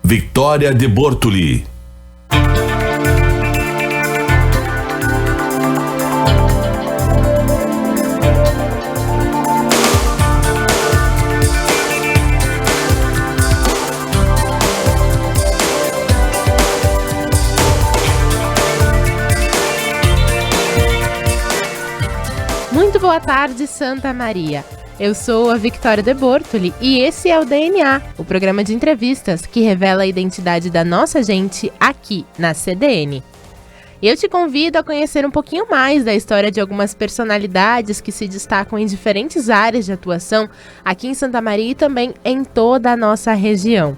Victoria de Bortoli. Muito boa tarde, Santa Maria. Eu sou a Victoria de Bortoli e esse é o DNA, o programa de entrevistas que revela a identidade da nossa gente aqui na CDN. Eu te convido a conhecer um pouquinho mais da história de algumas personalidades que se destacam em diferentes áreas de atuação aqui em Santa Maria e também em toda a nossa região.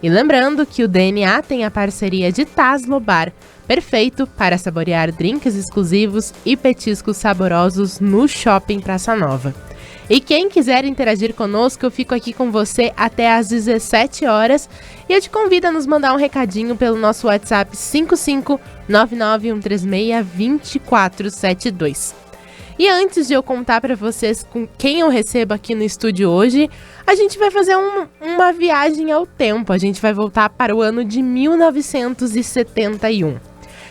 E lembrando que o DNA tem a parceria de Taslo Bar, perfeito para saborear drinks exclusivos e petiscos saborosos no Shopping Praça Nova. E quem quiser interagir conosco, eu fico aqui com você até às 17 horas e eu te convido a nos mandar um recadinho pelo nosso WhatsApp 55991362472. E antes de eu contar para vocês com quem eu recebo aqui no estúdio hoje, a gente vai fazer uma viagem ao tempo. A gente vai voltar para o ano de 1971.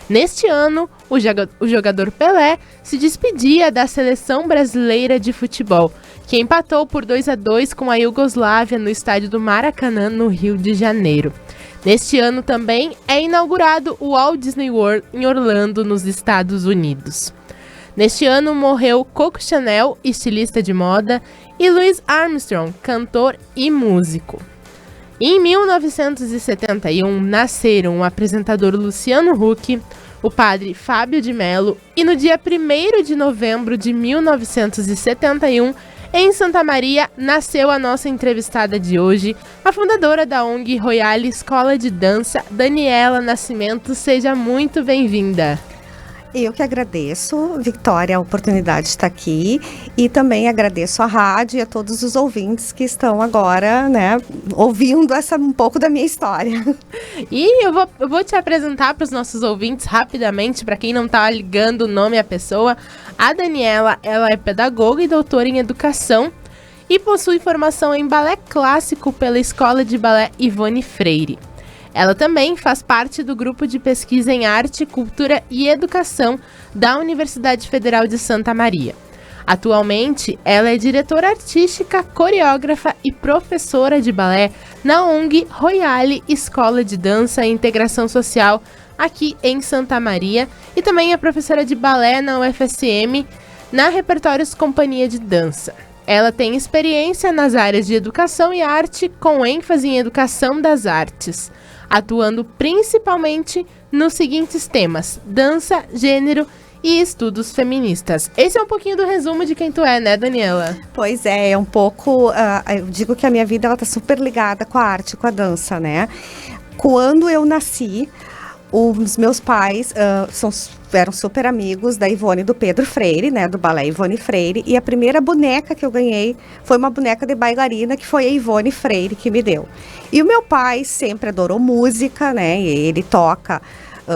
Neste ano, o jogador Pelé se despedia da seleção brasileira de futebol, que empatou por 2-2 com a Iugoslávia no estádio do Maracanã, no Rio de Janeiro. Neste ano também é inaugurado o Walt Disney World em Orlando, nos Estados Unidos. Neste ano morreu Coco Chanel, estilista de moda, e Louis Armstrong, cantor e músico. Em 1971, nasceram o apresentador Luciano Huck, o padre Fábio de Mello, e no dia 1º de novembro de 1971, em Santa Maria, nasceu a nossa entrevistada de hoje, a fundadora da ONG Royale Escola de Dança, Daniela Nascimento. Seja muito bem-vinda. Eu que agradeço, Victoria, a oportunidade de estar aqui e também agradeço a rádio e a todos os ouvintes que estão agora, ouvindo um pouco da minha história. E eu vou te apresentar para os nossos ouvintes rapidamente, para quem não está ligando o nome à pessoa. A Daniela, ela é pedagoga e doutora em educação e possui formação em balé clássico pela Escola de Balé Ivone Freire. Ela também faz parte do grupo de pesquisa em arte, cultura e educação da Universidade Federal de Santa Maria. Atualmente, ela é diretora artística, coreógrafa e professora de balé na ONG Royale Escola de Dança e Integração Social aqui em Santa Maria e também é professora de balé na UFSM na Repertórios Companhia de Dança. Ela tem experiência nas áreas de educação e arte, com ênfase em educação das artes, atuando principalmente nos seguintes temas: dança, gênero e estudos feministas. Esse é um pouquinho do resumo de quem tu é, né, Daniela? Pois é um pouco, eu digo que a minha vida está super ligada com a arte, com a dança, né? Quando eu nasci, os meus pais eram super amigos da Ivone e do Pedro Freire, né, do balé Ivone Freire, e a primeira boneca que eu ganhei foi uma boneca de bailarina que foi a Ivone Freire que me deu. E o meu pai sempre adorou música, né, e ele toca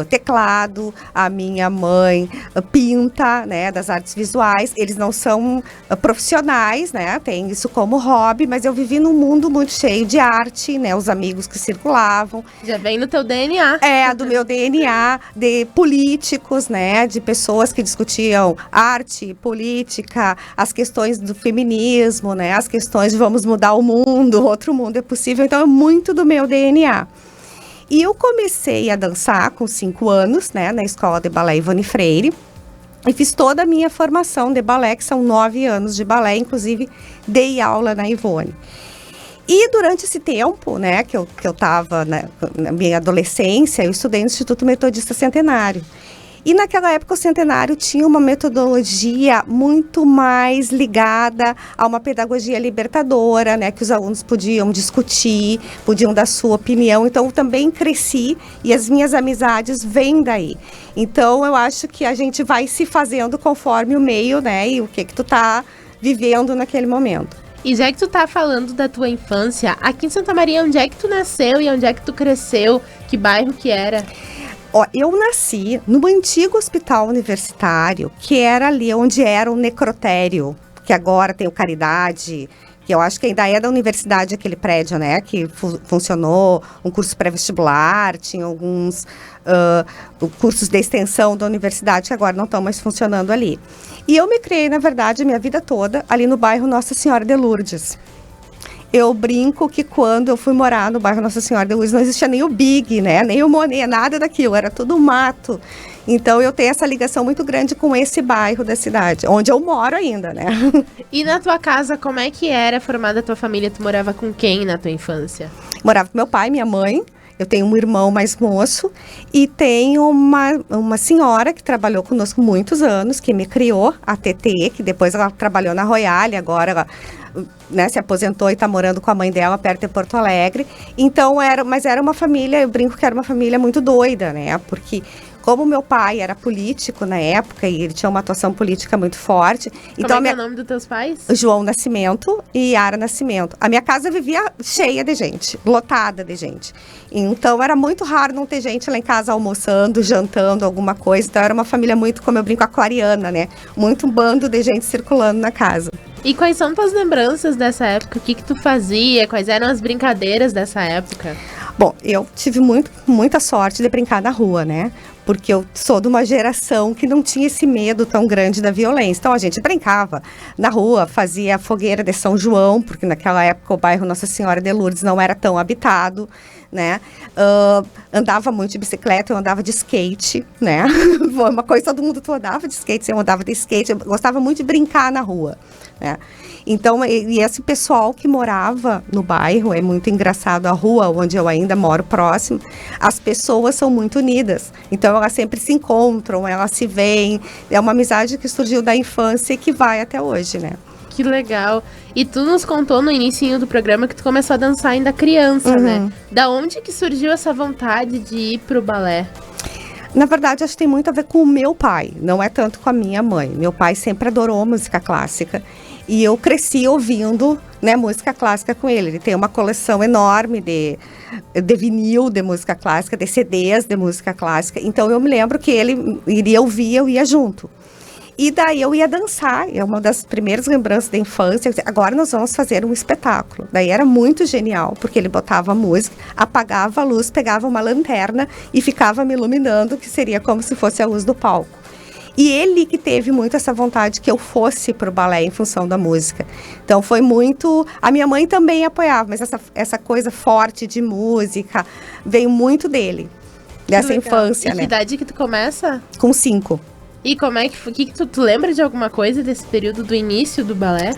teclado, a minha mãe pinta, né, das artes visuais. Eles não são profissionais, né, tem isso como hobby, mas eu vivi num mundo muito cheio de arte, né, os amigos que circulavam. Já vem no teu DNA. Do meu DNA, de políticos, né, de pessoas que discutiam arte, política, as questões do feminismo, né, as questões de vamos mudar o mundo, outro mundo é possível, então é muito do meu DNA. E eu comecei a dançar com 5 anos, né, na Escola de Balé Ivone Freire. E fiz toda a minha formação de balé, que são 9 anos de balé, inclusive dei aula na Ivone. E durante esse tempo, né, que eu estava na minha adolescência, eu estudei no Instituto Metodista Centenário. E naquela época o Centenário tinha uma metodologia muito mais ligada a uma pedagogia libertadora, né, que os alunos podiam discutir, podiam dar sua opinião. Então eu também cresci e as minhas amizades vêm daí. Então eu acho que a gente vai se fazendo conforme o meio, né, e o que tu tá vivendo naquele momento. E já que tu tá falando da tua infância, aqui em Santa Maria, onde é que tu nasceu e onde é que tu cresceu? Que bairro que era? Eu nasci no antigo hospital universitário, que era ali onde era o necrotério, que agora tem o Caridade, que eu acho que ainda é da universidade aquele prédio, né, que funcionou, um curso pré-vestibular, tinha alguns cursos de extensão da universidade que agora não estão mais funcionando ali. E eu me criei, na verdade, a minha vida toda ali no bairro Nossa Senhora de Lourdes. Eu brinco que quando eu fui morar no bairro Nossa Senhora de Lourdes não existia nem o Big, né, nem o Monet, nada daquilo, era tudo mato. Então eu tenho essa ligação muito grande com esse bairro da cidade, onde eu moro ainda, né. E na tua casa, como é que era formada a tua família? Tu morava com quem na tua infância? Morava com meu pai, minha mãe. Eu tenho um irmão mais moço e tenho uma senhora que trabalhou conosco muitos anos, que me criou, a TT, que depois ela trabalhou na Royale, agora ela, né, se aposentou e está morando com a mãe dela perto de Porto Alegre. Então, mas era uma família, eu brinco que era uma família muito doida, né, porque como meu pai era político na época e ele tinha uma atuação política muito forte. Então, Como é que é o nome dos teus pais? João Nascimento e Yara Nascimento. A minha casa vivia cheia de gente, lotada de gente. Então, era muito raro não ter gente lá em casa almoçando, jantando, alguma coisa. Então, era uma família muito, como eu brinco, aquariana, né? Muito bando de gente circulando na casa. E quais são tuas lembranças dessa época? O que tu fazia? Quais eram as brincadeiras dessa época? Bom, eu tive muita sorte de brincar na rua, né? Porque eu sou de uma geração que não tinha esse medo tão grande da violência. Então, a gente brincava na rua, fazia fogueira de São João, porque naquela época o bairro Nossa Senhora de Lourdes não era tão habitado, né? Andava muito de bicicleta, eu andava de skate, né? Foi uma coisa, todo mundo andava de skate, eu andava de skate, eu gostava muito de brincar na rua, né? Então, e esse pessoal que morava no bairro, é muito engraçado, a rua onde eu ainda moro próximo, as pessoas são muito unidas, então elas sempre se encontram, elas se veem, é uma amizade que surgiu da infância e que vai até hoje, né? Que legal. E tu nos contou no início do programa que tu começou a dançar ainda criança, né? Da onde que surgiu essa vontade de ir pro balé? Na verdade, acho que tem muito a ver com o meu pai, não é tanto com a minha mãe. Meu pai sempre adorou música clássica e eu cresci ouvindo, né, música clássica com ele. Ele tem uma coleção enorme de vinil de música clássica, de CDs de música clássica. Então, eu me lembro que ele iria ouvir, eu ia junto. E daí eu ia dançar, é uma das primeiras lembranças da infância. Agora nós vamos fazer um espetáculo. Daí era muito genial, porque ele botava a música, apagava a luz, pegava uma lanterna e ficava me iluminando, que seria como se fosse a luz do palco. E ele que teve muito essa vontade que eu fosse pro balé em função da música. Então foi muito... A minha mãe também apoiava, mas essa coisa forte de música veio muito dele, dessa infância, né? E que idade que tu começa? Com 5. E como é que tu lembra de alguma coisa desse período do início do balé?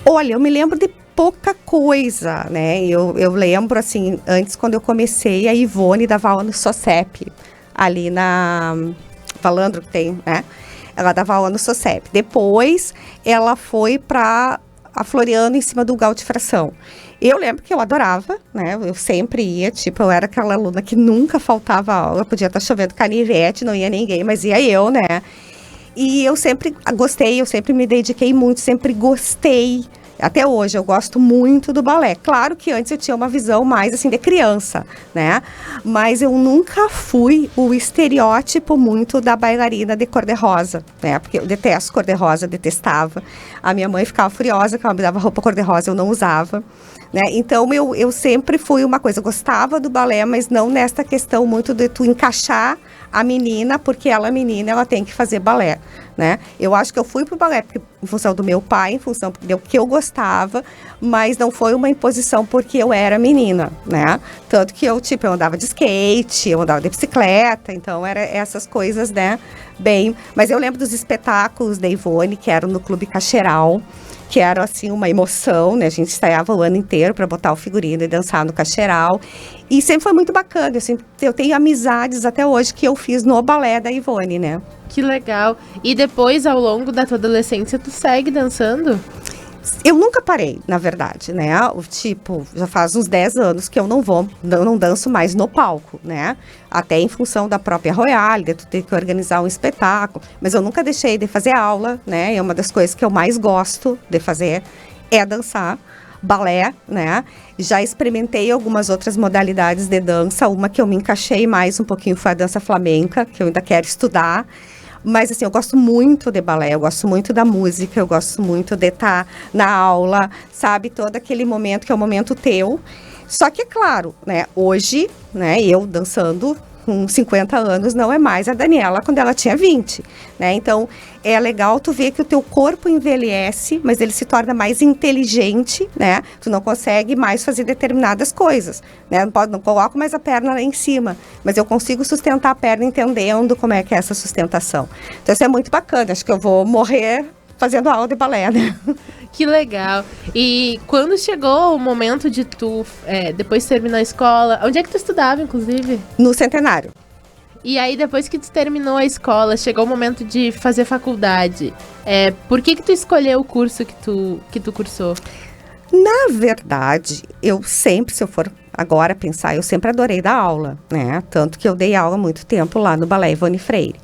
Olha, eu me lembro de pouca coisa, né? Eu lembro, assim, antes quando eu comecei, a Ivone dava aula no SOCEP, ali na Valandro que tem, né? Ela dava aula no SOCEP. Depois, ela foi para a Floriano em cima do Gal de Fração. Eu lembro que eu adorava, né? Eu sempre ia, tipo, eu era aquela aluna que nunca faltava aula, podia estar chovendo canivete, não ia ninguém, mas ia eu, né? E eu sempre gostei, eu sempre me dediquei muito, sempre gostei. Até hoje eu gosto muito do balé. Claro que antes eu tinha uma visão mais assim de criança, né? Mas eu nunca fui o estereótipo muito da bailarina de cor-de-rosa, né? Porque eu detesto cor-de-rosa, detestava. A minha mãe ficava furiosa que ela me dava roupa cor-de-rosa, eu não usava. Né? Então, eu sempre fui uma coisa, eu gostava do balé, mas não nesta questão muito de tu encaixar a menina, porque ela é menina, ela tem que fazer balé, né? Eu acho que eu fui pro balé porque, em função do meu pai, em função do que eu gostava, mas não foi uma imposição porque eu era menina, né? Tanto que eu andava de skate, eu andava de bicicleta, então era essas coisas, né? Bem, mas eu lembro dos espetáculos da Ivone, que eram no Clube Cacheral, que era, assim, uma emoção, né? A gente ensaiava o ano inteiro para botar o figurino e dançar no Cacheral. E sempre foi muito bacana, assim, eu tenho amizades até hoje que eu fiz no balé da Ivone, né? Que legal. E depois, ao longo da tua adolescência, tu segue dançando? Eu nunca parei, na verdade, né? Tipo, já faz uns 10 anos que eu não danço mais no palco, né? Até em função da própria Royale, de tu ter que organizar um espetáculo. Mas eu nunca deixei de fazer aula, né? É uma das coisas que eu mais gosto de fazer, é dançar. Balé, né? Já experimentei algumas outras modalidades de dança. Uma que eu me encaixei mais um pouquinho foi a dança flamenca, que eu ainda quero estudar. Mas, assim, eu gosto muito de balé, eu gosto muito da música, eu gosto muito de estar na aula, sabe? Todo aquele momento que é o momento teu. Só que, é claro, né, hoje, né, eu dançando com 50 anos não é mais a Daniela quando ela tinha 20, né? Então, é legal tu ver que o teu corpo envelhece, mas ele se torna mais inteligente, né? Tu não consegue mais fazer determinadas coisas, né? Não coloco mais a perna lá em cima, mas eu consigo sustentar a perna entendendo como é que é essa sustentação. Então, isso é muito bacana. Acho que eu vou morrer fazendo aula de balé, né? Que legal. E quando chegou o momento de tu, depois de terminar a escola, onde é que tu estudava, inclusive? No Centenário. E aí, depois que tu terminou a escola, chegou o momento de fazer faculdade. Por que tu escolheu o curso que tu cursou? Na verdade, eu sempre, se eu for agora pensar, eu sempre adorei dar aula, né? Tanto que eu dei aula há muito tempo lá no Balé Ivone Freire.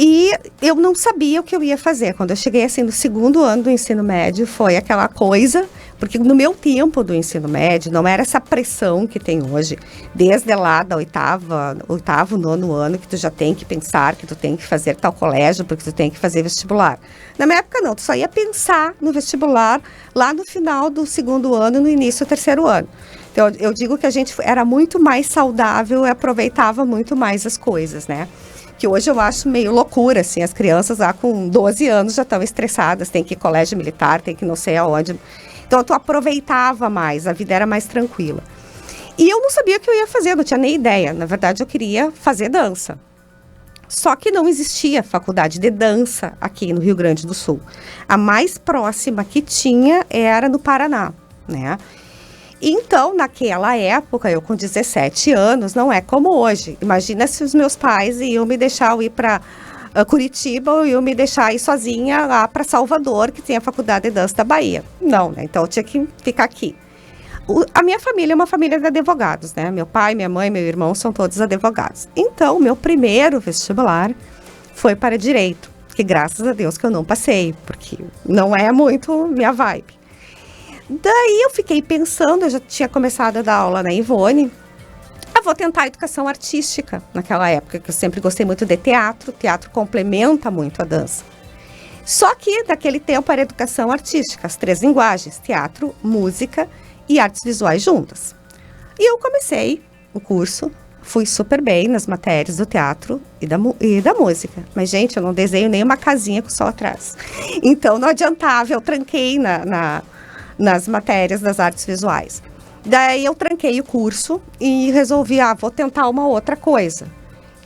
E eu não sabia o que eu ia fazer. Quando eu cheguei, assim, no segundo ano do ensino médio, foi aquela coisa, porque no meu tempo do ensino médio, não era essa pressão que tem hoje, desde lá da oitavo, nono ano, que tu já tem que pensar que tu tem que fazer tal colégio, porque tu tem que fazer vestibular. Na minha época, não, tu só ia pensar no vestibular lá no final do segundo ano, no início do terceiro ano. Então, eu digo que a gente era muito mais saudável e aproveitava muito mais as coisas, né? Que hoje eu acho meio loucura, assim, as crianças lá com 12 anos já estão estressadas, tem que ir colégio militar, tem que não sei aonde. Então, tu aproveitava mais, a vida era mais tranquila. E eu não sabia o que eu ia fazer, não tinha nem ideia. Na verdade, eu queria fazer dança. Só que não existia faculdade de dança aqui no Rio Grande do Sul. A mais próxima que tinha era no Paraná, né? Então, naquela época, eu com 17 anos, não é como hoje. Imagina se os meus pais iam me deixar eu ir para Curitiba ou iam me deixar ir sozinha lá para Salvador, que tem a faculdade de dança da Bahia. Não, né? Então, eu tinha que ficar aqui. A minha família é uma família de advogados, né? Meu pai, minha mãe, meu irmão são todos advogados. Então, meu primeiro vestibular foi para Direito, que graças a Deus que eu não passei, porque não é muito minha vibe. Daí eu fiquei pensando, eu já tinha começado a dar aula na Ivone, vou tentar a educação artística naquela época, que eu sempre gostei muito de teatro, teatro complementa muito a dança. Só que naquele tempo era educação artística, as 3 linguagens, teatro, música e artes visuais juntas. E eu comecei o curso, fui super bem nas matérias do teatro e da música. Mas, gente, eu não desenho nem uma casinha com o sol atrás. Então não adiantava, eu tranquei nas matérias das artes visuais. Daí eu tranquei o curso e resolvi, vou tentar uma outra coisa.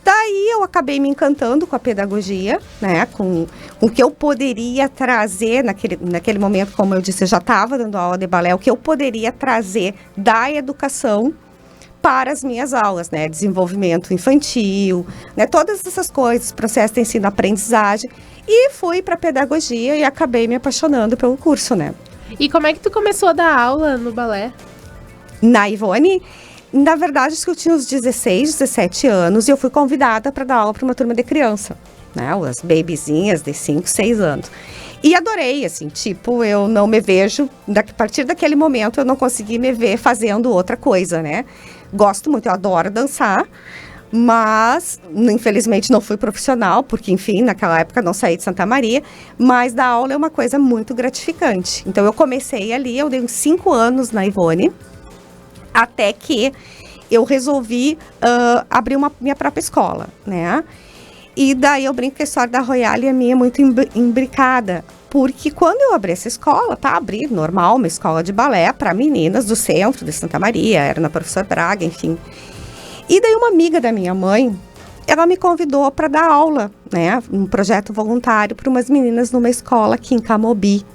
Daí eu acabei me encantando com a pedagogia, né, com o que eu poderia trazer naquele momento, como eu disse, eu já estava dando aula de balé, o que eu poderia trazer da educação para as minhas aulas, né, desenvolvimento infantil, né, todas essas coisas, processo de ensino-aprendizagem, e fui para a pedagogia e acabei me apaixonando pelo curso, né. E como é que tu começou a dar aula no balé? Na Ivone, na verdade, acho que eu tinha uns 16, 17 anos e eu fui convidada para dar aula para uma turma de criança, né? As babyzinhas de 5, 6 anos. E adorei, assim, tipo, eu não me vejo, a partir daquele momento eu não consegui me ver fazendo outra coisa, né? Gosto muito, eu adoro dançar, mas infelizmente não fui profissional, porque enfim, naquela época não saí de Santa Maria, mas dar aula é uma coisa muito gratificante. Então eu comecei ali, eu dei uns 5 anos na Ivone, até que eu resolvi abrir minha própria escola, né? E daí eu brinco que a história da Royale é minha muito imbricada, porque quando eu abri essa escola, abri normal, uma escola de balé para meninas do centro de Santa Maria, era na Professor Braga, enfim. E daí uma amiga da minha mãe, ela me convidou para dar aula, né, um projeto voluntário para umas meninas numa escola aqui em Camobi,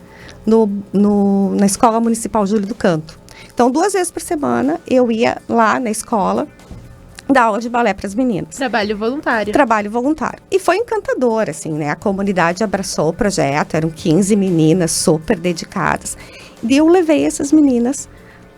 na Escola Municipal Júlio do Canto. Então, 2 vezes por semana, eu ia lá na escola dar aula de balé para as meninas. Trabalho voluntário. Trabalho voluntário. E foi encantador, assim, né? A comunidade abraçou o projeto, eram 15 meninas super dedicadas. E eu levei essas meninas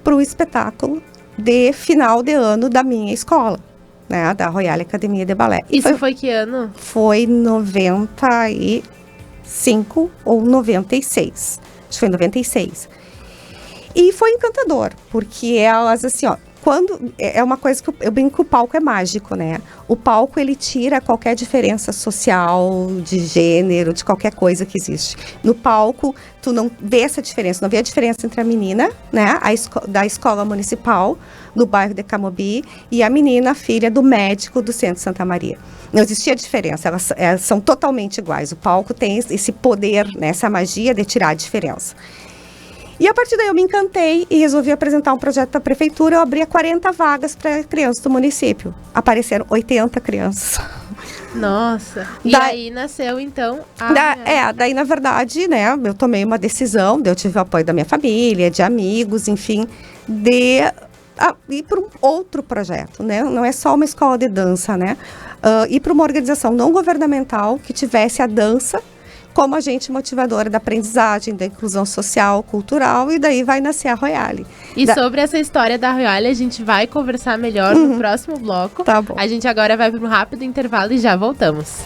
para o espetáculo de final de ano da minha escola, né? Da Royale Academia de Balé. Isso foi que ano? Foi 95 ou 96. Acho que foi 96. E foi encantador, porque elas, assim, quando é uma coisa que eu brinco que o palco é mágico, né? O palco, ele tira qualquer diferença social, de gênero, de qualquer coisa que existe. No palco, tu não vê essa diferença, não vê a diferença entre a menina, né, da escola municipal, do bairro de Camobi, e a menina, filha do médico do Centro Santa Maria. Não existia diferença, elas são totalmente iguais. O palco tem esse poder, né, essa magia de tirar a diferença. E a partir daí eu me encantei e resolvi apresentar um projeto para a prefeitura. Eu abria 40 vagas para crianças do município. Apareceram 80 crianças. Nossa. E aí nasceu, então, daí, na verdade, né, eu tomei uma decisão, eu tive o apoio da minha família, de amigos, enfim, de ir para um outro projeto, né? Não é só uma escola de dança, né? Ir para uma organização não governamental que tivesse a dança como agente motivadora da aprendizagem, da inclusão social, cultural, e daí vai nascer a Royale. E sobre essa história da Royale, a gente vai conversar melhor no próximo bloco. Tá bom. A gente agora vai para um rápido intervalo e já voltamos.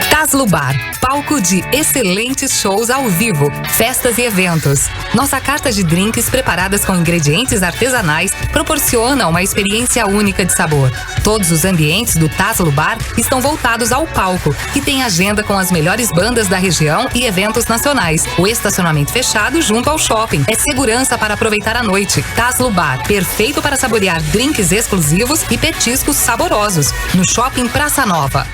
Taslo Bar, palco de excelentes shows ao vivo, festas e eventos. Nossa carta de drinks preparadas com ingredientes artesanais proporciona uma experiência única de sabor. Todos os ambientes do Taslo Bar estão voltados ao palco, que tem agenda com as melhores bandas da região e eventos nacionais. O estacionamento fechado junto ao shopping é segurança para aproveitar a noite. Taslo Bar, perfeito para saborear drinks exclusivos e petiscos saborosos. No Shopping Praça Nova.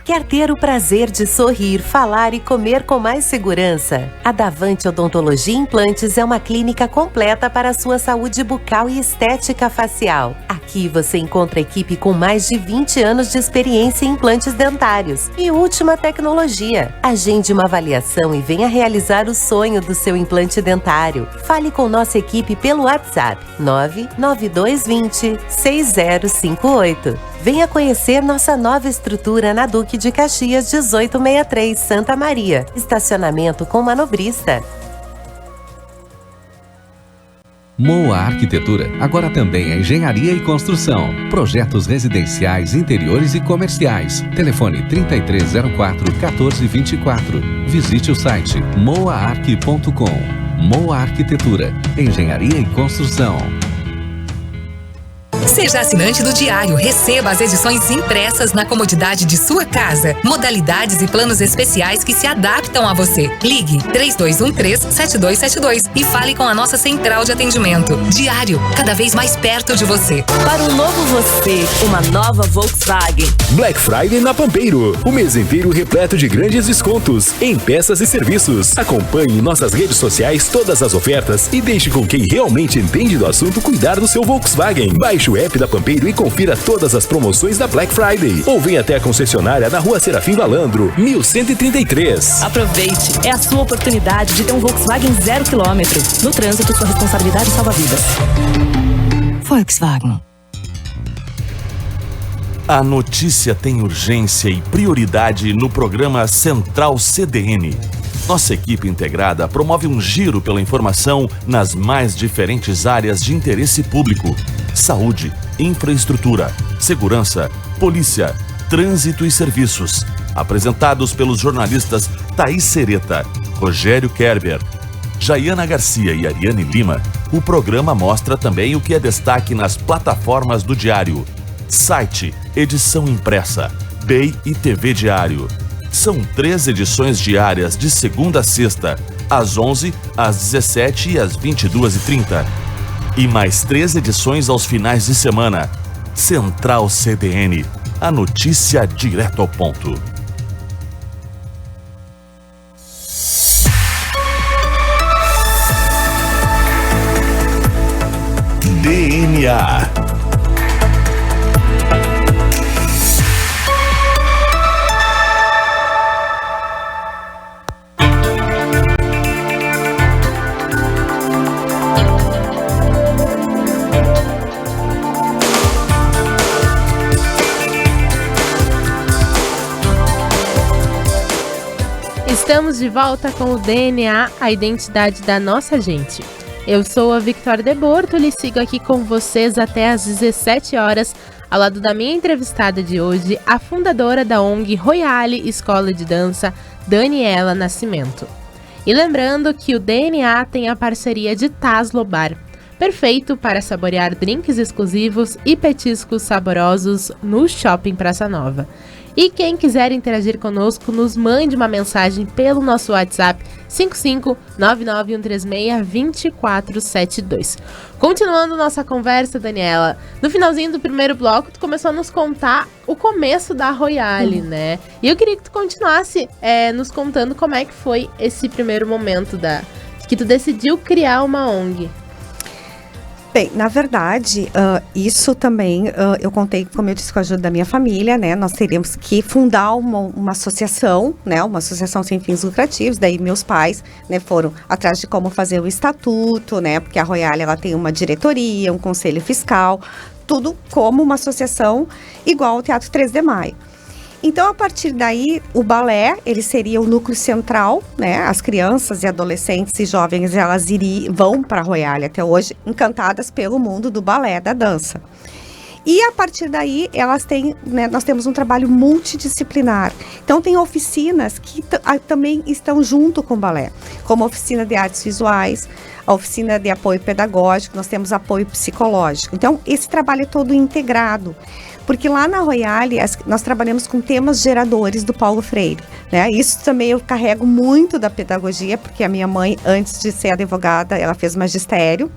Quer ter o prazer de sorrir, falar e comer com mais segurança? A Davante Odontologia e Implantes é uma clínica completa para a sua saúde bucal e estética facial. Aqui você encontra equipe com mais de 20 anos de experiência em implantes dentários e última tecnologia. Agende uma avaliação e venha realizar o sonho do seu implante dentário. Fale com nossa equipe pelo WhatsApp 99220 6058. Venha conhecer nossa nova estrutura na Duque de Caxias 1863, Santa Maria. Estacionamento com manobrista. Moa Arquitetura agora também é engenharia e construção. Projetos residenciais, interiores e comerciais. Telefone 3304-1424. Visite o site moaarq.com. Moa Arquitetura, engenharia e construção. Seja assinante do Diário, receba as edições impressas na comodidade de sua casa. Modalidades e planos especiais que se adaptam a você. Ligue 3213-7272 e fale com a nossa central de atendimento. Diário, cada vez mais perto de você. Para um novo você, uma nova Volkswagen. Black Friday na Pampeiro. O mês inteiro repleto de grandes descontos em peças e serviços. Acompanhe em nossas redes sociais todas as ofertas e deixe com quem realmente entende do assunto cuidar do seu Volkswagen. Baixe o app da Pampeiro e confira todas as promoções da Black Friday. Ou venha até a concessionária na Rua Serafim Valandro, 1133. Aproveite, é a sua oportunidade de ter um Volkswagen 0 km. No trânsito, sua responsabilidade salva vidas. Volkswagen. A notícia tem urgência e prioridade no programa Central CDN. Nossa equipe integrada promove um giro pela informação nas mais diferentes áreas de interesse público: saúde, infraestrutura, segurança, polícia, trânsito e serviços. Apresentados pelos jornalistas Thaís Sereta, Rogério Kerber, Jaiana Garcia e Ariane Lima, o programa mostra também o que é destaque nas plataformas do Diário: site, edição impressa, BEI e TV Diário. São 3 edições diárias de segunda a sexta, às 11, às 17 e às 22h30. E mais 3 edições aos finais de semana. Central CDN, a notícia direto ao ponto. DNA. Estamos de volta com o DNA, a identidade da nossa gente. Eu sou a Victoria de Bortoli e sigo aqui com vocês até às 17 horas, ao lado da minha entrevistada de hoje, a fundadora da ONG Royale Escola de Dança, Daniela Nascimento. E lembrando que o DNA tem a parceria de Taslo Bar, perfeito para saborear drinks exclusivos e petiscos saborosos no Shopping Praça Nova. E quem quiser interagir conosco, nos mande uma mensagem pelo nosso WhatsApp 55991362472. Continuando nossa conversa, Daniela, no finalzinho do primeiro bloco, tu começou a nos contar o começo da Royale, né? E eu queria que tu continuasse nos contando como é que foi esse primeiro momento que tu decidiu criar uma ONG. Bem, na verdade, isso também, eu contei, como eu disse, com a ajuda da minha família, né? Nós teríamos que fundar uma associação, né? Uma associação sem fins lucrativos. Daí meus pais, né, foram atrás de como fazer o estatuto, né? Porque a Royale, ela tem uma diretoria, um conselho fiscal, tudo como uma associação igual ao Teatro 3 de Maio. Então, a partir daí, o balé, ele seria o núcleo central, né? As crianças e adolescentes e jovens, elas vão para a Royale até hoje, encantadas pelo mundo do balé, da dança. E a partir daí, elas têm, né, nós temos um trabalho multidisciplinar. Então, tem oficinas que também estão junto com o balé, como a oficina de artes visuais, a oficina de apoio pedagógico, nós temos apoio psicológico. Então, esse trabalho é todo integrado. Porque lá na Royale, nós trabalhamos com temas geradores do Paulo Freire, né? Isso também eu carrego muito da pedagogia, porque a minha mãe, antes de ser advogada, ela fez magistério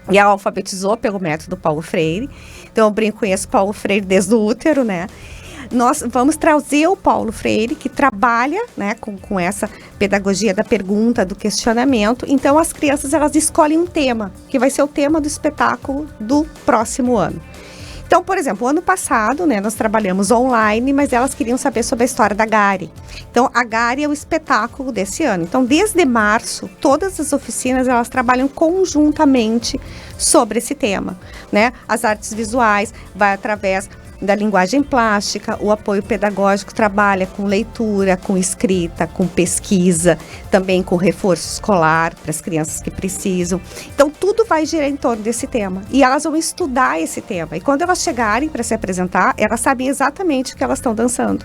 e ela alfabetizou pelo método Paulo Freire. Então, eu brinco, conheço Paulo Freire desde o útero, né? Nós vamos trazer o Paulo Freire, que trabalha, né, com essa pedagogia da pergunta, do questionamento. Então, as crianças, elas escolhem um tema, que vai ser o tema do espetáculo do próximo ano. Então, por exemplo, o ano passado, né, nós trabalhamos online, mas elas queriam saber sobre a história da Gari. Então, a Gari é o espetáculo desse ano. Então, desde março, todas as oficinas, elas trabalham conjuntamente sobre esse tema, né? As artes visuais vai através da linguagem plástica, o apoio pedagógico trabalha com leitura, com escrita, com pesquisa, também com reforço escolar para as crianças que precisam. Então, tudo vai girar em torno desse tema. E elas vão estudar esse tema. E quando elas chegarem para se apresentar, elas sabem exatamente o que elas estão dançando.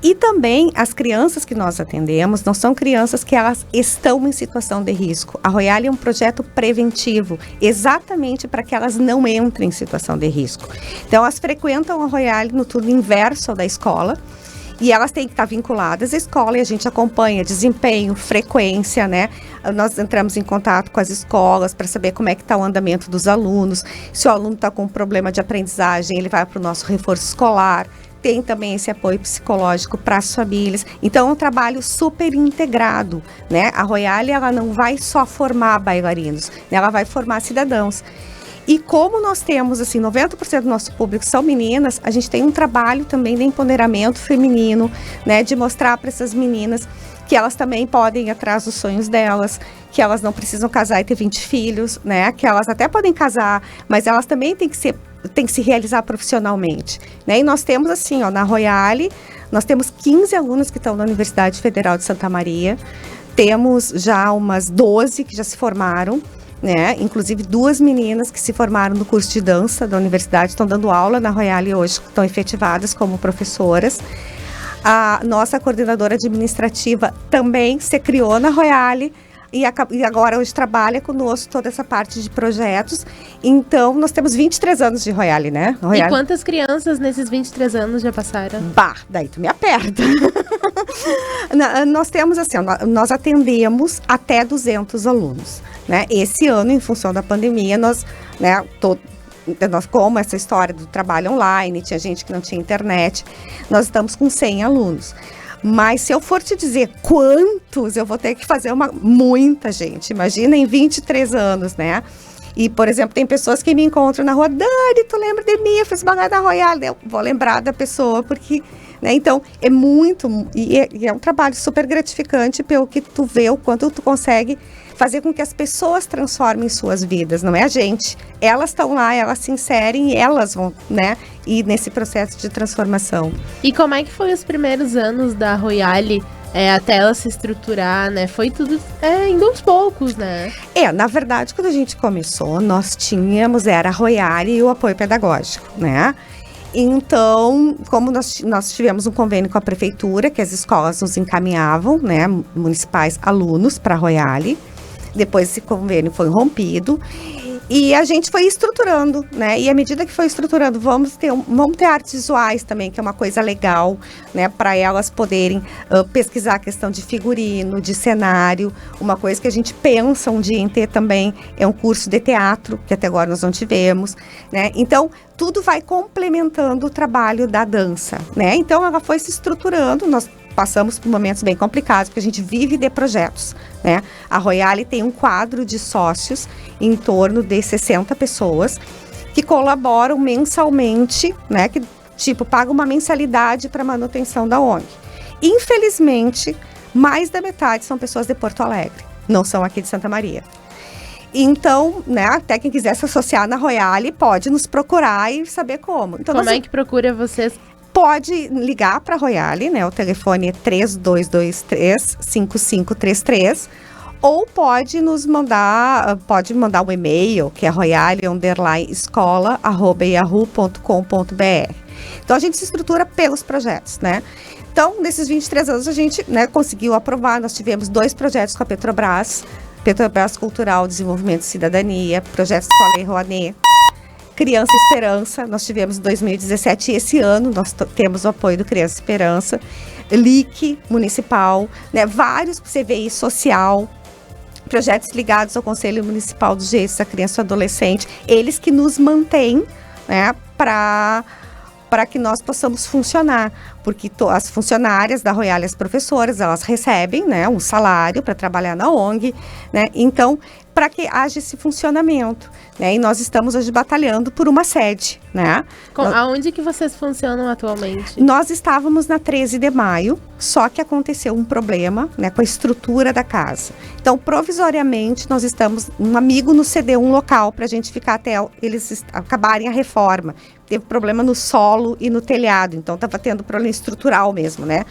E também as crianças que nós atendemos não são crianças que elas estão em situação de risco. A Royale é um projeto preventivo, exatamente para que elas não entrem em situação de risco. Então, elas frequentam a Royale no turno inverso ao da escola, e elas têm que estar vinculadas à escola, e a gente acompanha desempenho, frequência, né? Nós entramos em contato com as escolas para saber como é que está o andamento dos alunos. Se o aluno está com um problema de aprendizagem, ele vai para o nosso reforço escolar. Tem também esse apoio psicológico para as famílias. Então, é um trabalho super integrado, né? A Royale, ela não vai só formar bailarinos, né? Ela vai formar cidadãos. E como nós temos, assim, 90% do nosso público são meninas, a gente tem um trabalho também de empoderamento feminino, né? De mostrar para essas meninas que elas também podem ir atrás dos sonhos delas, que elas não precisam casar e ter 20 filhos, né? Que elas até podem casar, mas elas também têm que se realizar profissionalmente, né? E nós temos assim, ó, na Royale, nós temos 15 alunos que estão na Universidade Federal de Santa Maria, temos já umas 12 que já se formaram, né? Inclusive 2 meninas que se formaram no curso de dança da universidade, estão dando aula na Royale hoje, estão efetivadas como professoras. A nossa coordenadora administrativa também se criou na Royale, e agora hoje trabalha conosco toda essa parte de projetos. Então, nós temos 23 anos de Royale, né? Royale. E quantas crianças nesses 23 anos já passaram? Bah, daí tu me aperta. Nós temos assim, nós atendemos até 200 alunos, né? Esse ano, em função da pandemia, nós, né, como essa história do trabalho online, tinha gente que não tinha internet, nós estamos com 100 alunos. Mas se eu for te dizer quantos, eu vou ter que fazer muita gente. Imagina em 23 anos, né? E, por exemplo, tem pessoas que me encontram na rua, Dani, tu lembra de mim? Eu fiz balé da Royale. Eu vou lembrar da pessoa, porque, né? Então, é muito, e é um trabalho super gratificante pelo que tu vê, o quanto tu consegue fazer com que as pessoas transformem suas vidas, não é a gente. Elas estão lá, elas se inserem e elas vão, né, ir nesse processo de transformação. E como é que foi os primeiros anos da Royale até ela se estruturar, né? Foi tudo indo aos poucos, né? Na verdade, quando a gente começou, nós tínhamos, era a Royale e o apoio pedagógico, né? Então, como nós tivemos um convênio com a prefeitura, que as escolas nos encaminhavam, né, municipais, alunos para a Royale. Depois esse convênio foi rompido e a gente foi estruturando, né? E à medida que foi estruturando, vamos ter artes visuais também, que é uma coisa legal, né? Para elas poderem pesquisar a questão de figurino, de cenário. Uma coisa que a gente pensa um dia em ter também é um curso de teatro, que até agora nós não tivemos, né? Então, tudo vai complementando o trabalho da dança, né? Então, ela foi se estruturando, nós passamos por momentos bem complicados, porque a gente vive de projetos, né? A Royale tem um quadro de sócios em torno de 60 pessoas que colaboram mensalmente, né? Que, tipo, pagam uma mensalidade para manutenção da ONG. Infelizmente, mais da metade são pessoas de Porto Alegre, não são aqui de Santa Maria. Então, né, até quem quiser se associar na Royale pode nos procurar e saber como. Então, como é que procura vocês? Pode ligar para a Royale, né? O telefone é 3223-5533, ou pode mandar um e-mail, que é royale_escola@yahoo.com.br. Então, a gente se estrutura pelos projetos, né? Então, nesses 23 anos, a gente, né, conseguiu aprovar. Nós tivemos 2 projetos com a Petrobras Cultural, Desenvolvimento e Cidadania, Projeto Escola e Rouanet, Criança Esperança, nós tivemos em 2017 e esse ano nós temos o apoio do Criança Esperança, LIC Municipal, né, vários CVI Social, projetos ligados ao Conselho Municipal dos Direitos da Criança e do Adolescente, eles que nos mantêm, né, para que nós possamos funcionar, porque as funcionárias da Royale, as professoras, elas recebem, né, um salário para trabalhar na ONG, né, então, para que haja esse funcionamento, né, e nós estamos hoje batalhando por uma sede, né. Aonde que vocês funcionam atualmente? Nós estávamos na 13 de maio, só que aconteceu um problema, né, com a estrutura da casa. Então, provisoriamente, nós estamos, um amigo nos cedeu um local para a gente ficar até eles acabarem a reforma. Teve problema no solo e no telhado, então estava tendo problema estrutural mesmo, né.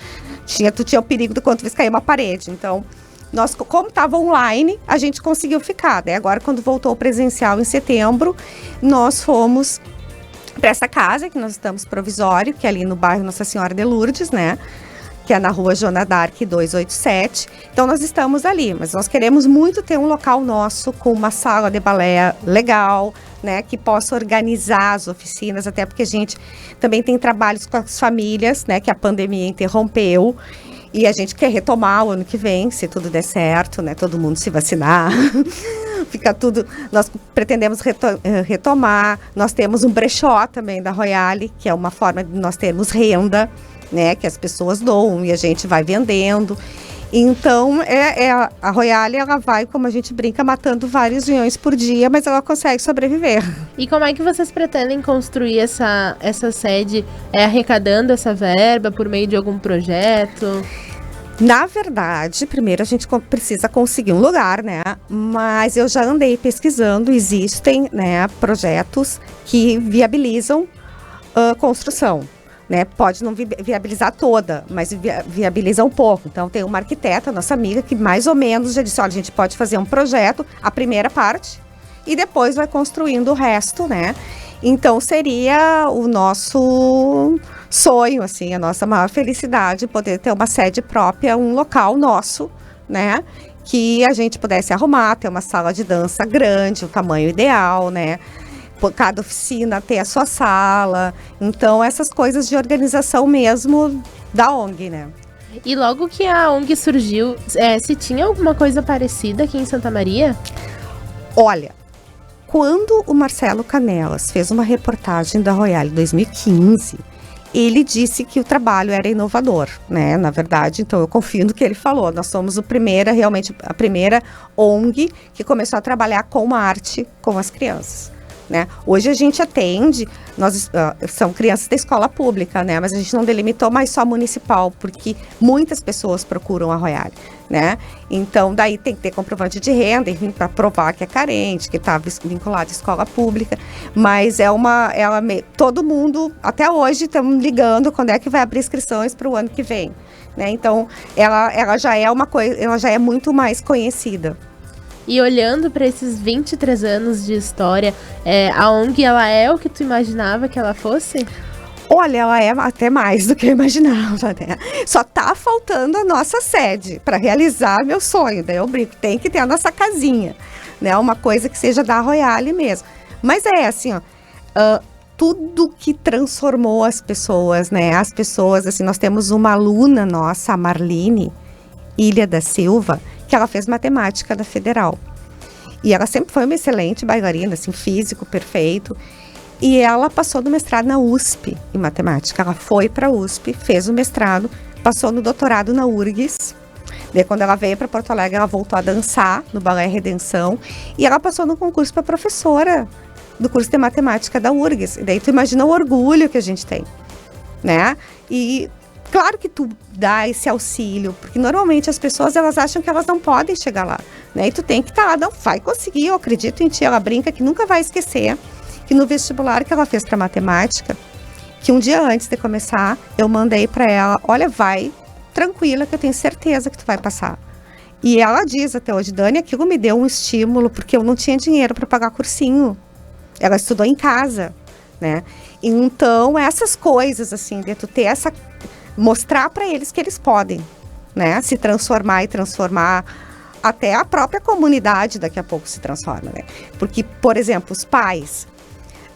Tu tinha o perigo de quando vezes cair uma parede, então... Nós, como estava online, a gente conseguiu ficar, né? Agora, quando voltou o presencial em setembro, nós fomos para essa casa, que nós estamos provisório, que é ali no bairro Nossa Senhora de Lourdes, né? Que é na rua Joana d'Arc 287. Então, nós estamos ali, mas nós queremos muito ter um local nosso com uma sala de balé legal, né? Que possa organizar as oficinas, até porque a gente também tem trabalhos com as famílias, né? Que a pandemia interrompeu. E a gente quer retomar o ano que vem, se tudo der certo, né? Todo mundo se vacinar. Fica tudo... Nós pretendemos retomar. Nós temos um brechó também da Royale, que é uma forma de nós termos renda, né? Que as pessoas doam e a gente vai vendendo. Então, a Royale, ela vai, como a gente brinca, matando vários leões por dia, mas ela consegue sobreviver. E como é que vocês pretendem construir essa sede? Arrecadando essa verba por meio de algum projeto? Na verdade, primeiro a gente precisa conseguir um lugar, né? Mas eu já andei pesquisando, existem, né, projetos que viabilizam construção. Né, pode não viabilizar toda, mas viabiliza um pouco. Então, tem uma arquiteta, nossa amiga, que mais ou menos já disse, olha, a gente pode fazer um projeto, a primeira parte, e depois vai construindo o resto, né? Então, seria o nosso sonho, assim, a nossa maior felicidade, poder ter uma sede própria, um local nosso, né? Que a gente pudesse arrumar, ter uma sala de dança grande, o tamanho ideal, né? Cada oficina ter a sua sala. Então, essas coisas de organização mesmo da ONG, né? E logo que a ONG surgiu, se tinha alguma coisa parecida aqui em Santa Maria? Olha, quando o Marcelo Canelas fez uma reportagem da Royale em 2015, ele disse que o trabalho era inovador, né? Na verdade, então eu confio no que ele falou. Nós somos realmente a primeira ONG que começou a trabalhar com a arte com as crianças. Né? Hoje a gente atende, são crianças da escola pública, né? Mas a gente não delimitou mais só municipal, porque muitas pessoas procuram a Royale, né? Então, daí tem que ter comprovante de renda, enfim, para provar que é carente, que está vinculado à escola pública. Mas todo mundo, até hoje, estamos ligando quando é que vai abrir inscrições para o ano que vem. né? Então, ela já é uma coisa, ela já é muito mais conhecida. E olhando para esses 23 anos de história, a ONG, ela é o que tu imaginava que ela fosse? Olha, ela é até mais do que eu imaginava, né? Só tá faltando a nossa sede para realizar meu sonho. Daí eu brinco, tem que ter a nossa casinha, né? Uma coisa que seja da Royale mesmo. Mas assim, ó, tudo que transformou as pessoas, né? As pessoas, assim, nós temos uma aluna nossa, a Marlene Ilha da Silva, que ela fez matemática da Federal. E ela sempre foi uma excelente bailarina, assim, físico perfeito. E ela passou no mestrado na USP em matemática. Ela foi para a USP, fez o mestrado, passou no doutorado na URGS. Daí, quando ela veio para Porto Alegre, ela voltou a dançar no Balé Redenção. E ela passou no concurso para professora do curso de matemática da URGS. E daí, tu imagina o orgulho que a gente tem, né? E claro que tu dá esse auxílio, porque normalmente as pessoas, elas acham que elas não podem chegar lá, né? E tu tem que estar lá, não vai conseguir, eu acredito em ti. Ela brinca que nunca vai esquecer que no vestibular que ela fez para matemática, que um dia antes de começar, eu mandei para ela, olha, vai tranquila que eu tenho certeza que tu vai passar. E ela diz até hoje, Dani, aquilo me deu um estímulo, porque eu não tinha dinheiro para pagar cursinho. Ela estudou em casa, né? Então, essas coisas, assim, de tu ter essa... mostrar para eles que eles podem, né? Se transformar e transformar... Até a própria comunidade daqui a pouco se transforma, né? Porque, por exemplo, os pais...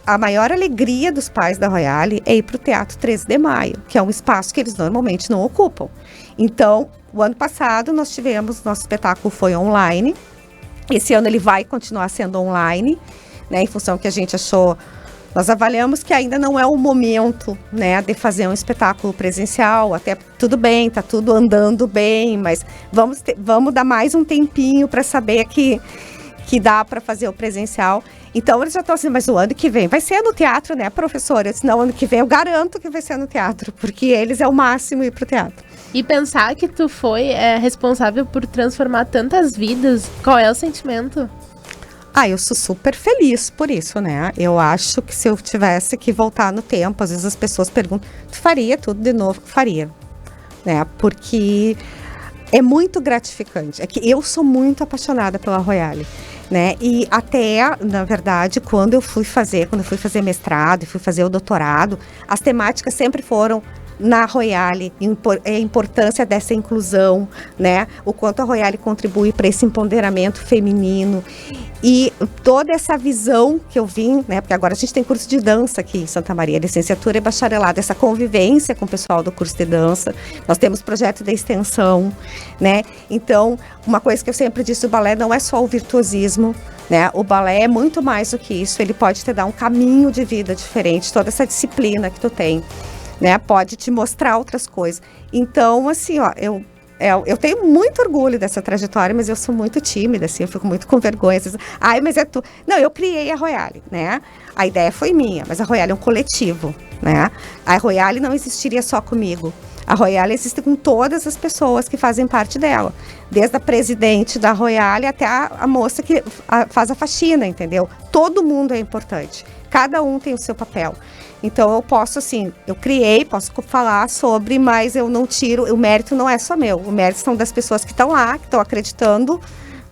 A maior alegria dos pais da Royale é ir para o Teatro 13 de Maio, que é um espaço que eles normalmente não ocupam. Então, o ano passado nós tivemos, nosso espetáculo foi online. Esse ano ele vai continuar sendo online, né? Em função que a gente achou... Nós avaliamos que ainda não é o momento, né, de fazer um espetáculo presencial. Até tudo bem, tá tudo andando bem, mas vamos dar mais um tempinho para saber que dá para fazer o presencial. Então, eles já estão assim, mas o ano que vem vai ser no teatro, né, professora? Eu disse, não, ano que vem eu garanto que vai ser no teatro, porque eles é o máximo ir pro teatro. E pensar que tu foi responsável por transformar tantas vidas, qual é o sentimento? Eu sou super feliz por isso, né? Eu acho que se eu tivesse que voltar no tempo, às vezes as pessoas perguntam, tu faria tudo de novo? Faria, né? Porque é muito gratificante. É que eu sou muito apaixonada pela Royale, né? E até, na verdade, quando eu fui fazer mestrado e fui fazer o doutorado, as temáticas sempre foram na Royale, a importância dessa inclusão, né? O quanto a Royale contribui para esse empoderamento feminino e toda essa visão que eu vim, né? Porque agora a gente tem curso de dança aqui em Santa Maria, licenciatura e bacharelado, essa convivência com o pessoal do curso de dança. Nós temos projeto de extensão, né? Então, uma coisa que eu sempre disse, o balé não é só o virtuosismo, né? O balé é muito mais do que isso, ele pode te dar um caminho de vida diferente, toda essa disciplina que tu tem, né? Pode te mostrar outras coisas. Então, assim, ó, eu tenho muito orgulho dessa trajetória, mas eu sou muito tímida, assim, eu fico muito com vergonha. Assim, mas é tu. Não, eu criei a Royale, né? A ideia foi minha, mas a Royale é um coletivo, né? A Royale não existiria só comigo. A Royale existe com todas as pessoas que fazem parte dela. Desde a presidente da Royale até a moça que faz a faxina, entendeu? Todo mundo é importante. Cada um tem o seu papel. Então, eu posso, assim, eu criei, posso falar sobre, mas eu não tiro, o mérito não é só meu. O mérito são das pessoas que estão lá, que estão acreditando,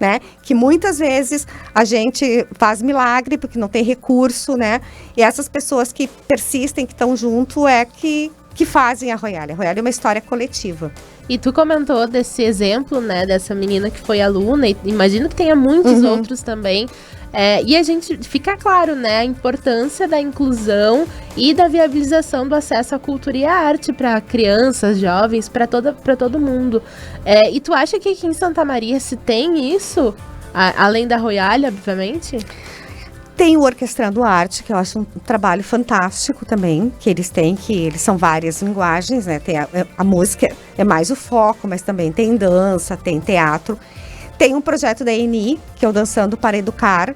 né? Que muitas vezes a gente faz milagre porque não tem recurso, né? E essas pessoas que persistem, que estão junto, que fazem a Royale. A Royale é uma história coletiva. E tu comentou desse exemplo, né, dessa menina que foi aluna, e imagino que tenha muitos outros também. E a gente fica claro, né, a importância da inclusão e da viabilização do acesso à cultura e à arte para crianças, jovens, para todo mundo. E tu acha que aqui em Santa Maria se tem isso, além da Royale, obviamente? Tem o Orquestrando Arte, que eu acho um trabalho fantástico também, que eles têm, que eles são várias linguagens, né? Tem a música é mais o foco, mas também tem dança, tem teatro. Tem um projeto da ENI, que é o Dançando para Educar,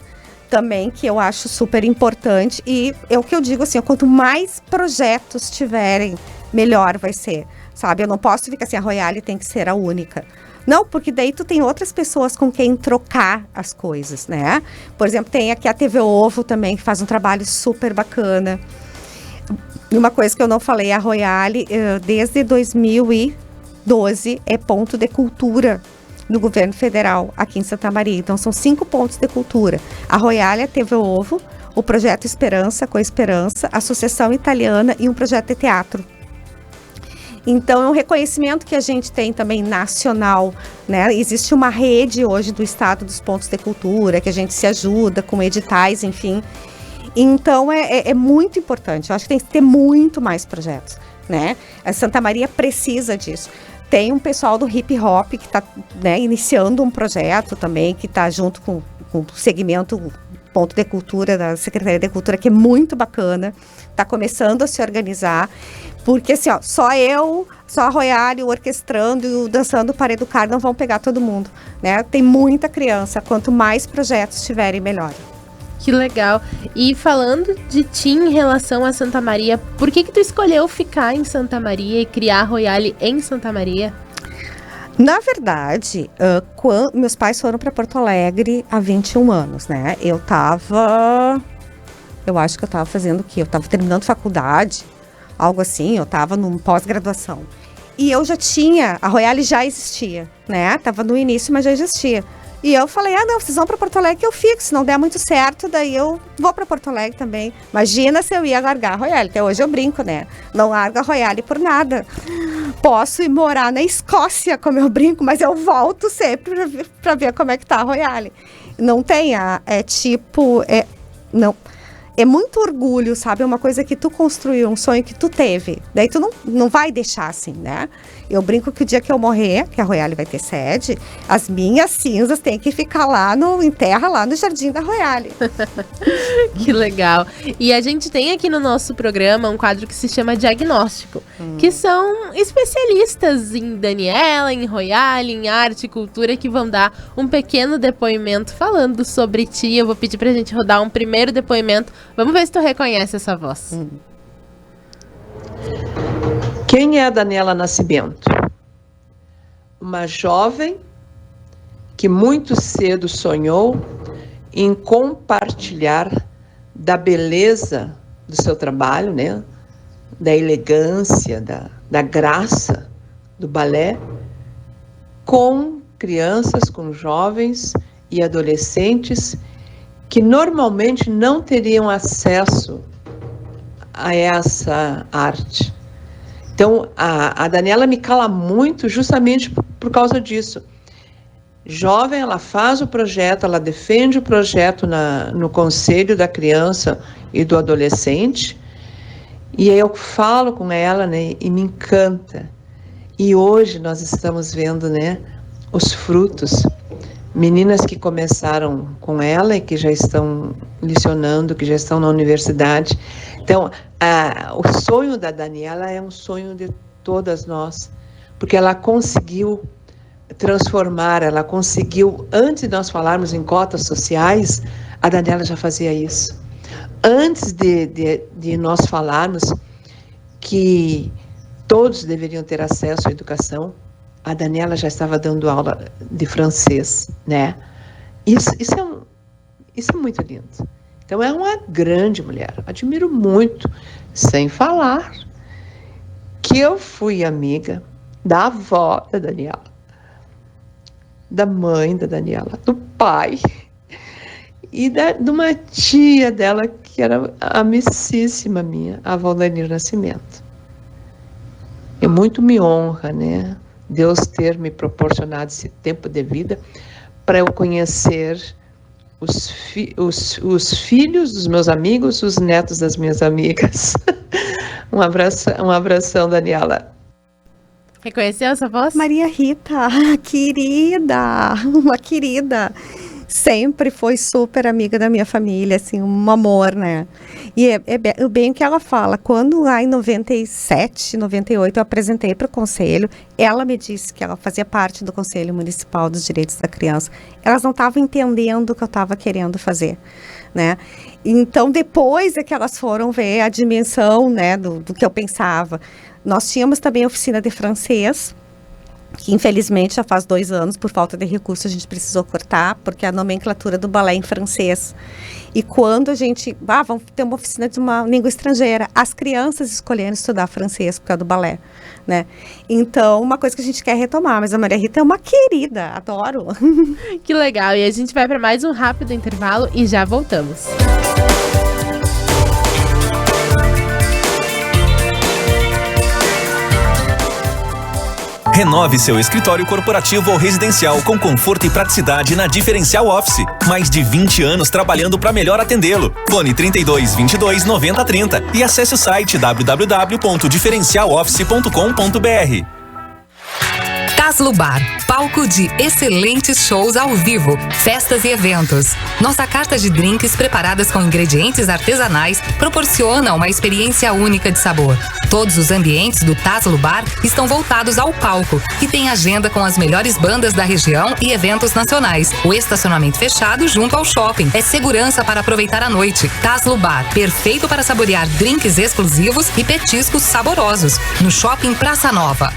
também, que eu acho super importante. E é o que eu digo, assim, quanto mais projetos tiverem, melhor vai ser, sabe? Eu não posso ficar assim, a Royale tem que ser a única. Não, porque daí tu tem outras pessoas com quem trocar as coisas, né? Por exemplo, tem aqui a TV Ovo também, que faz um trabalho super bacana. E uma coisa que eu não falei, a Royale, desde 2000 e 12 é ponto de cultura do governo federal aqui em Santa Maria. Então, são 5 pontos de cultura. A Royalia teve o Ovo, o Projeto Esperança, com a Esperança, a Associação Italiana e um projeto de teatro. Então, é um reconhecimento que a gente tem também nacional, né? Existe uma rede hoje do Estado dos pontos de cultura, que a gente se ajuda com editais, enfim. Então, é muito importante. Eu acho que tem que ter muito mais projetos, né? A Santa Maria precisa disso. Tem um pessoal do hip hop que está, né, iniciando um projeto também, que está junto com o segmento Ponto de Cultura da Secretaria de Cultura, que é muito bacana. Está começando a se organizar. Porque assim, ó, só a Royalia, o orquestrando e o dançando para educar não vão pegar todo mundo, né? Tem muita criança, quanto mais projetos tiverem, melhor. Que legal. E falando de ti em relação a Santa Maria, por que tu escolheu ficar em Santa Maria e criar a Royalia em Santa Maria? Na verdade, quando meus pais foram para Porto Alegre há 21 anos, né? Eu acho que eu estava fazendo o quê? Eu estava terminando faculdade, algo assim, eu estava num pós-graduação. E eu já tinha, a Royalia já existia, né? Tava no início, mas já existia. E eu falei, não, vocês vão para Porto Alegre que eu fico, se não der muito certo, daí eu vou para Porto Alegre também. Imagina se eu ia largar a Royalia, até hoje eu brinco, né? Não largo a Royalia por nada. Posso ir morar na Escócia, como eu brinco, mas eu volto sempre para ver como é que tá a Royalia. Não tem, não... É muito orgulho, sabe? É uma coisa que tu construiu, um sonho que tu teve. Daí tu não vai deixar assim, né? Eu brinco que o dia que eu morrer, que a Royalia vai ter sede, as minhas cinzas têm que ficar em terra lá no Jardim da Royalia. Que legal. E a gente tem aqui no nosso programa um quadro que se chama Diagnóstico, que são especialistas em Daniela, em Royalia, em arte e cultura, que vão dar um pequeno depoimento falando sobre ti. Eu vou pedir pra gente rodar um primeiro depoimento. Vamos ver se tu reconhece essa voz. Quem é a Daniela Nascimento? Uma jovem que muito cedo sonhou em compartilhar da beleza do seu trabalho, né? Da elegância, da graça do balé com crianças, com jovens e adolescentes que normalmente não teriam acesso a essa arte. Então, a Daniela me cala muito justamente por causa disso. Jovem, ela faz o projeto, ela defende o projeto no Conselho da Criança e do Adolescente, e aí eu falo com ela, né, e me encanta. E hoje nós estamos vendo, né, os frutos. Meninas que começaram com ela e que já estão lecionando, que já estão na universidade. Então, o sonho da Daniela é um sonho de todas nós, porque ela conseguiu transformar, ela conseguiu, antes de nós falarmos em cotas sociais, a Daniela já fazia isso. Antes de nós falarmos que todos deveriam ter acesso à educação, a Daniela já estava dando aula de francês, né? Isso é muito lindo. Então, é uma grande mulher. Admiro muito, sem falar que eu fui amiga da avó da Daniela, da mãe da Daniela, do pai e de uma tia dela que era amicíssima minha, a Valdanir Nascimento. E muito me honra, né? Deus ter me proporcionado esse tempo de vida para eu conhecer os filhos dos meus amigos, os netos das minhas amigas. Um abração, Daniela. Reconheceu essa voz? Maria Rita, querida, uma querida. Sempre foi super amiga da minha família, assim, um amor, né? E é bem o que ela fala. Quando lá em 97, 98, eu apresentei para o conselho, ela me disse que ela fazia parte do Conselho Municipal dos Direitos da Criança. Elas não estavam entendendo o que eu estava querendo fazer, né? Então, depois é que elas foram ver a dimensão, né, do que eu pensava. Nós tínhamos também a oficina de francês, que infelizmente já faz 2 anos, por falta de recursos, a gente precisou cortar, porque a nomenclatura do balé é em francês. E quando a gente, vamos ter uma oficina de uma língua estrangeira, as crianças escolheram estudar francês por causa do balé, né? Então, uma coisa que a gente quer retomar, mas a Maria Rita é uma querida, adoro. Que legal, e a gente vai para mais um rápido intervalo e já voltamos. Renove seu escritório corporativo ou residencial com conforto e praticidade na Diferencial Office. Mais de 20 anos trabalhando para melhor atendê-lo. Fone 32 22 90 30 e acesse o site www.diferencialoffice.com.br. Taslo Bar, palco de excelentes shows ao vivo, festas e eventos. Nossa carta de drinks preparadas com ingredientes artesanais proporciona uma experiência única de sabor. Todos os ambientes do Taslo Bar estão voltados ao palco, que tem agenda com as melhores bandas da região e eventos nacionais. O estacionamento fechado junto ao shopping é segurança para aproveitar a noite. Taslo Bar, perfeito para saborear drinks exclusivos e petiscos saborosos. No Shopping Praça Nova.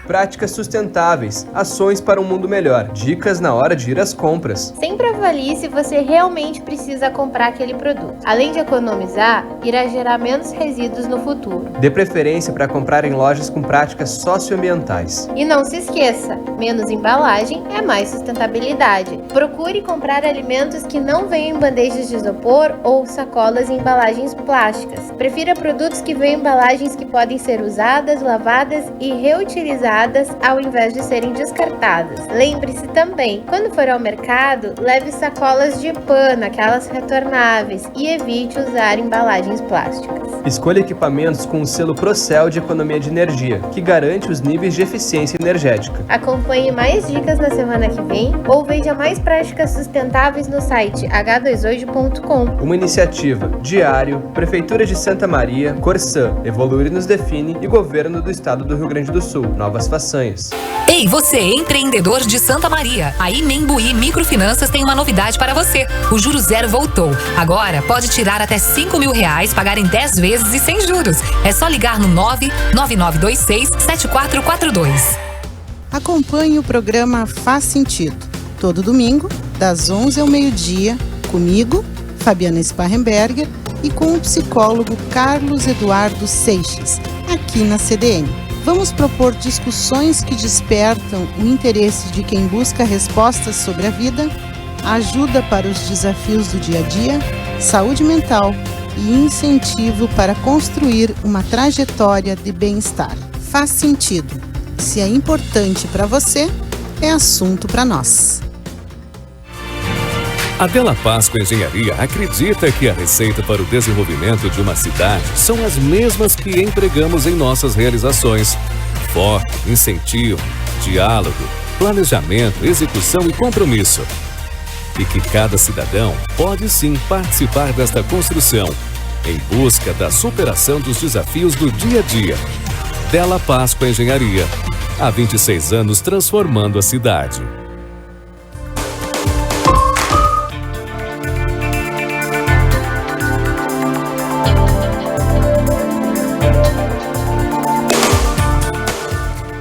Práticas sustentáveis, ações para um mundo melhor, dicas na hora de ir às compras. Sempre avalie se você realmente precisa comprar aquele produto. Além de economizar, irá gerar menos resíduos no futuro. Dê preferência para comprar em lojas com práticas socioambientais. E não se esqueça, menos embalagem é mais sustentabilidade. Procure comprar alimentos que não venham em bandejas de isopor ou sacolas em embalagens plásticas. Prefira produtos que venham em embalagens que podem ser usadas, lavadas e reutilizadas ao invés de serem descartadas. Lembre-se também, quando for ao mercado, leve sacolas de pano, aquelas retornáveis, e evite usar embalagens plásticas. Escolha equipamentos com o selo Procel de economia de energia, que garante os níveis de eficiência energética. Acompanhe mais dicas na semana que vem ou veja mais práticas sustentáveis no site h2hoje.com. Uma iniciativa Diário, Prefeitura de Santa Maria, Corsã, Evoluir nos Define e Governo do Estado do Rio Grande do Sul. Novas façanhas. Ei, você empreendedor de Santa Maria. A Imembuí Microfinanças tem uma novidade para você. O Juro Zero voltou. Agora pode tirar até R$5.000, pagar em 10 vezes e sem juros. É só ligar no 99926-7442. Acompanhe o programa Faz Sentido. Todo domingo, das 11 ao meio-dia, comigo, Fabiana Sparrenberger, e com o psicólogo Carlos Eduardo Seixas, aqui na CDN. Vamos propor discussões que despertam o interesse de quem busca respostas sobre a vida, ajuda para os desafios do dia a dia, saúde mental e incentivo para construir uma trajetória de bem-estar. Faz sentido. Se é importante para você, é assunto para nós. A Della Pasco Engenharia acredita que a receita para o desenvolvimento de uma cidade são as mesmas que empregamos em nossas realizações: foco, incentivo, diálogo, planejamento, execução e compromisso. E que cada cidadão pode sim participar desta construção, em busca da superação dos desafios do dia a dia. Della Pasco Engenharia, há 26 anos transformando a cidade.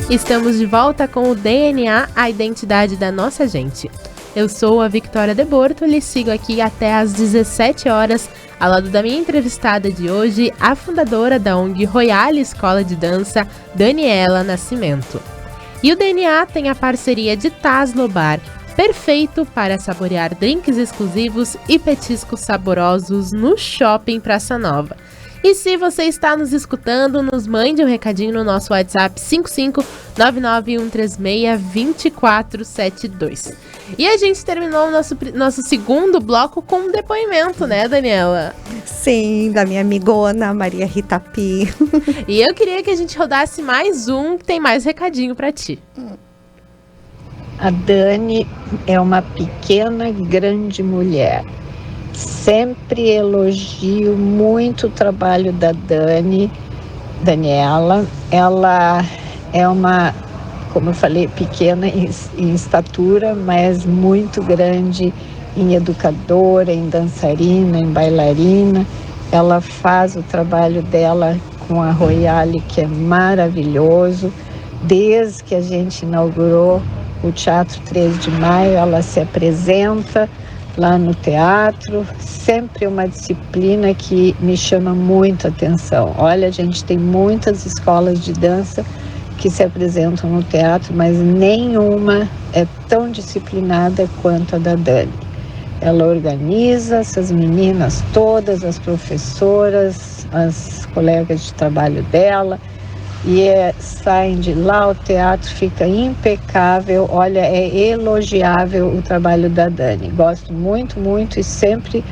Estamos de volta com o DNA, a identidade da nossa gente. Eu sou a Victoria de Borto e lhe sigo aqui até às 17 horas, ao lado da minha entrevistada de hoje, a fundadora da ONG Royale Escola de Dança, Daniela Nascimento. E o DNA tem a parceria de Taslo Bar, perfeito para saborear drinks exclusivos e petiscos saborosos no Shopping Praça Nova. E se você está nos escutando, nos mande um recadinho no nosso WhatsApp 55991362472. E a gente terminou o nosso segundo bloco com um depoimento, né, Daniela? Sim, da minha amigona Maria Rita Pi. E eu queria que a gente rodasse mais um, que tem mais recadinho pra ti. A Dani é uma pequena, grande mulher. Sempre elogio muito o trabalho da Daniela. Ela é uma, como eu falei, pequena em estatura, mas muito grande em educadora, em dançarina, em bailarina. Ela faz o trabalho dela com a Royale, que é maravilhoso. desde que a gente inaugurou o Teatro 13 de Maio, ela se apresenta lá no teatro, sempre uma disciplina que me chama muito a atenção. Olha, a gente tem muitas escolas de dança que se apresentam no teatro, mas nenhuma é tão disciplinada quanto a da Dani. Ela organiza essas meninas todas, as professoras, as colegas de trabalho dela, e saem de lá, o teatro fica impecável. Olha, é elogiável o trabalho da Dani. Gosto muito, muito, e sempre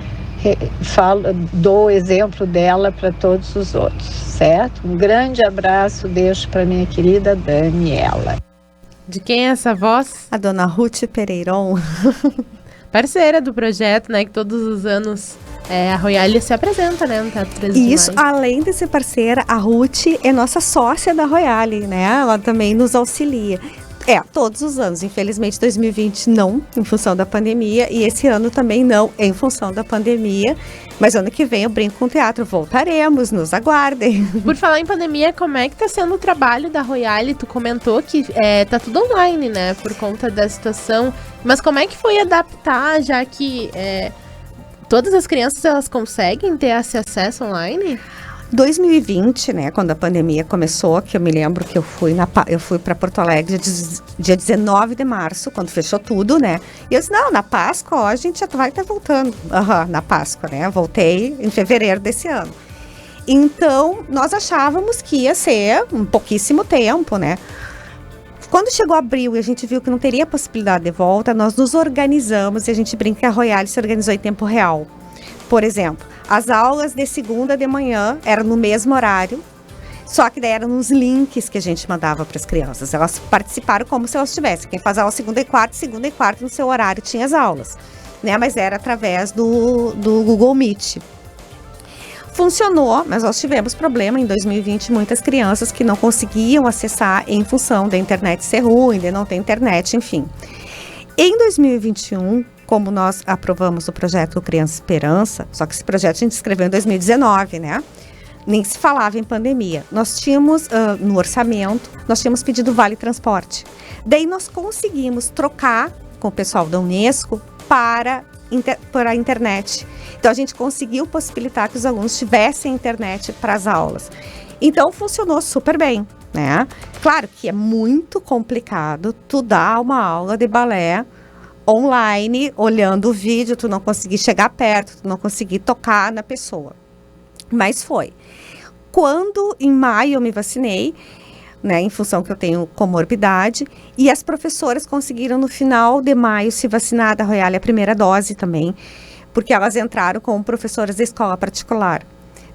dou o exemplo dela para todos os outros, certo? Um grande abraço, deixo para minha querida Daniela. De quem é essa voz? A dona Ruth Pereiron. Parceira do projeto, né? Que todos os anos a Royale se apresenta, né? No Teatro 13 de Isso, Maio. além de ser parceira, a Ruth é nossa sócia da Royale, né? Ela também nos auxilia. Todos os anos. Infelizmente, 2020 não, em função da pandemia. E esse ano também não, em função da pandemia. Mas ano que vem eu brinco com o teatro. Voltaremos, nos aguardem. Por falar em pandemia, como é que tá sendo o trabalho da Royale? Tu comentou que tá tudo online, né? Por conta da situação. Mas como é que foi adaptar, já que todas as crianças elas conseguem ter esse acesso online? 2020, né, quando a pandemia começou, que eu me lembro que eu fui para Porto Alegre dia 19 de março, quando fechou tudo, né? E eu disse, não, na Páscoa, ó, a gente já vai estar voltando. Na Páscoa, né? Voltei em fevereiro desse ano. Então, nós achávamos que ia ser um pouquíssimo tempo, né? Quando chegou abril e a gente viu que não teria possibilidade de volta, nós nos organizamos e a gente brinca que a Royale se organizou em tempo real. Por exemplo, as aulas de segunda de manhã eram no mesmo horário, só que daí eram nos links que a gente mandava para as crianças. Elas participaram como se elas tivessem. Quem faz aula segunda e quarta no seu horário tinha as aulas, né? Mas era através do Google Meet. Funcionou, mas nós tivemos problema em 2020, muitas crianças que não conseguiam acessar em função da internet ser ruim, de não ter internet, enfim. Em 2021, como nós aprovamos o projeto Criança Esperança, só que esse projeto a gente escreveu em 2019, né? Nem se falava em pandemia. Nós tínhamos, no orçamento, nós tínhamos pedido Vale Transporte. Daí nós conseguimos trocar com o pessoal da Unesco para a internet. Então a gente conseguiu possibilitar que os alunos tivessem internet para as aulas. Então funcionou super bem, né? Claro que é muito complicado tu dar uma aula de balé online, olhando o vídeo, tu não conseguir chegar perto, tu não conseguir tocar na pessoa. Mas foi. Quando em maio eu me vacinei, né, em função que eu tenho comorbidade, e as professoras conseguiram no final de maio se vacinar da Royale a primeira dose também, porque elas entraram como professoras da escola particular.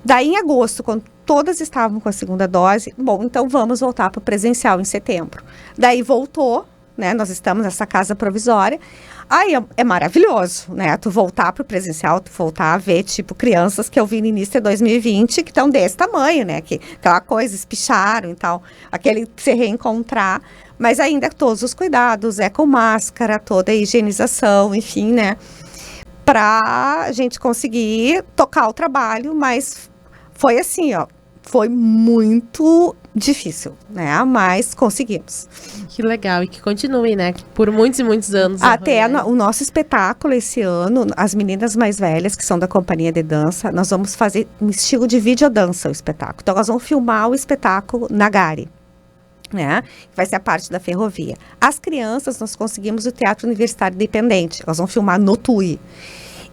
Daí em agosto, quando todas estavam com a segunda dose, bom, então vamos voltar para o presencial em setembro. Daí voltou, né, nós estamos nessa casa provisória. Aí é maravilhoso, né? Tu voltar pro presencial, tu voltar a ver, tipo, crianças que eu vi no início de 2020 que estão desse tamanho, né? Que aquela coisa, espicharam e tal. Aquele se reencontrar, mas ainda todos os cuidados, com máscara, toda a higienização, enfim, né? Pra gente conseguir tocar o trabalho, mas foi assim, ó. Foi muito difícil, né? Mas conseguimos. Que legal. E que continue, né? Por muitos e muitos anos. Até o nosso espetáculo esse ano, as meninas mais velhas, que são da companhia de dança, nós vamos fazer um estilo de videodança o espetáculo. Então, nós vamos filmar o espetáculo na Gare, né? Vai ser a parte da ferrovia. As crianças, nós conseguimos o Teatro Universitário Independente. Nós vamos filmar no TUI.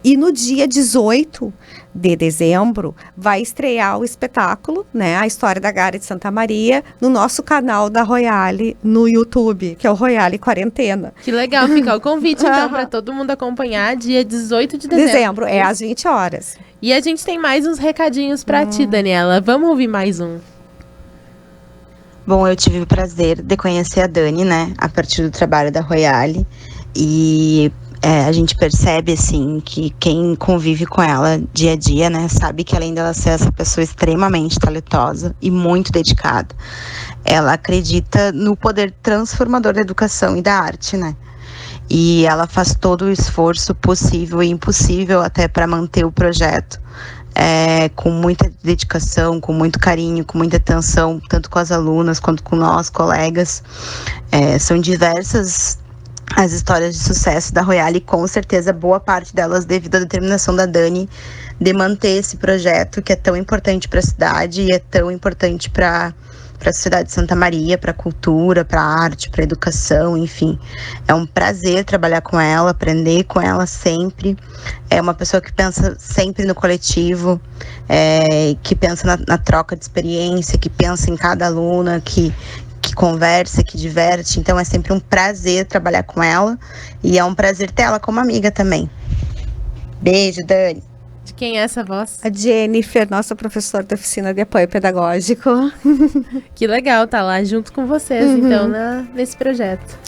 E no dia 18 de dezembro, vai estrear o espetáculo, né, a história da Gare de Santa Maria, no nosso canal da Royale no YouTube, que é o Royale Quarentena. Que legal, fica o convite, então, para todo mundo acompanhar, dia 18 de dezembro. Às 20 horas. E a gente tem mais uns recadinhos para ti, Daniela. Vamos ouvir mais um. Bom, eu tive o prazer de conhecer a Dani, né, a partir do trabalho da Royale, e a gente percebe, assim, que quem convive com ela dia a dia, né, sabe que além dela ser essa pessoa extremamente talentosa e muito dedicada, ela acredita no poder transformador da educação e da arte, né, e ela faz todo o esforço possível e impossível até para manter o projeto com muita dedicação, com muito carinho, com muita atenção, tanto com as alunas quanto com nós, colegas. São diversas as histórias de sucesso da Royale, e com certeza boa parte delas devido à determinação da Dani de manter esse projeto que é tão importante para a cidade e é tão importante para a sociedade de Santa Maria, para a cultura, para a arte, para a educação, enfim. É um prazer trabalhar com ela, aprender com ela sempre. É uma pessoa que pensa sempre no coletivo, que pensa na troca de experiência, que pensa em cada aluna, que conversa, que diverte. Então é sempre um prazer trabalhar com ela e é um prazer ter ela como amiga também. Beijo, Dani. De quem é essa voz? A Jennifer, nossa professora da oficina de apoio pedagógico. Que legal tá lá junto com vocês, então, nesse projeto.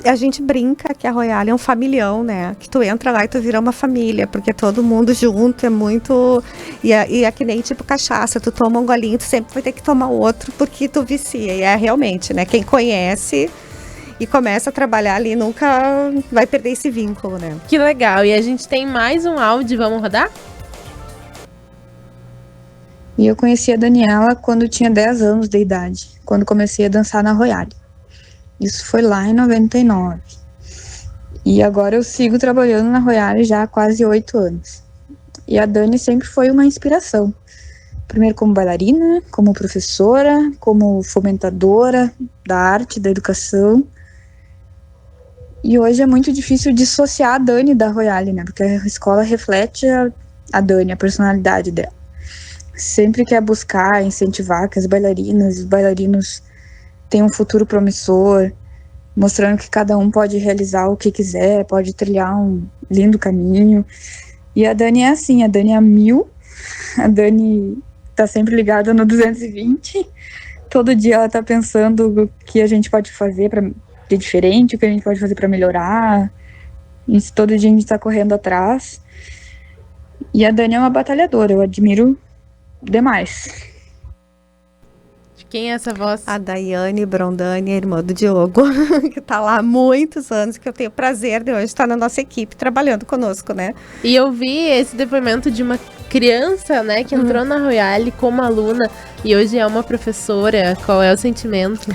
A gente brinca que a Royale é um familhão, né? Que tu entra lá e tu vira uma família, porque todo mundo junto é muito... E é que nem tipo cachaça, tu toma um golinho, tu sempre vai ter que tomar outro, porque tu vicia. E é realmente, né? Quem conhece e começa a trabalhar ali nunca vai perder esse vínculo, né? Que legal. E a gente tem mais um áudio, vamos rodar? E eu conheci a Daniela quando tinha 10 anos de idade, quando comecei a dançar na Royale. Isso foi lá em 99. E agora eu sigo trabalhando na Royale já há quase 8 anos. E a Dani sempre foi uma inspiração. Primeiro como bailarina, como professora, como fomentadora da arte, da educação. E hoje é muito difícil dissociar a Dani da Royale, né? Porque a escola reflete a Dani, a personalidade dela. Sempre quer buscar, incentivar que as bailarinas e os bailarinos tenham um futuro promissor, mostrando que cada um pode realizar o que quiser, pode trilhar um lindo caminho. E a Dani é assim, a Dani é 1000, a Dani tá sempre ligada no 220, todo dia ela tá pensando o que a gente pode fazer de diferente, o que a gente pode fazer para melhorar, e todo dia a gente tá correndo atrás. E a Dani é uma batalhadora, eu admiro demais. De quem é essa voz? A Daiane Brondani, irmã do Diogo, que tá lá há muitos anos, que eu tenho o prazer de hoje estar na nossa equipe trabalhando conosco, né? E eu vi esse depoimento de uma criança, né, que entrou na Royale como aluna e hoje é uma professora. Qual é o sentimento?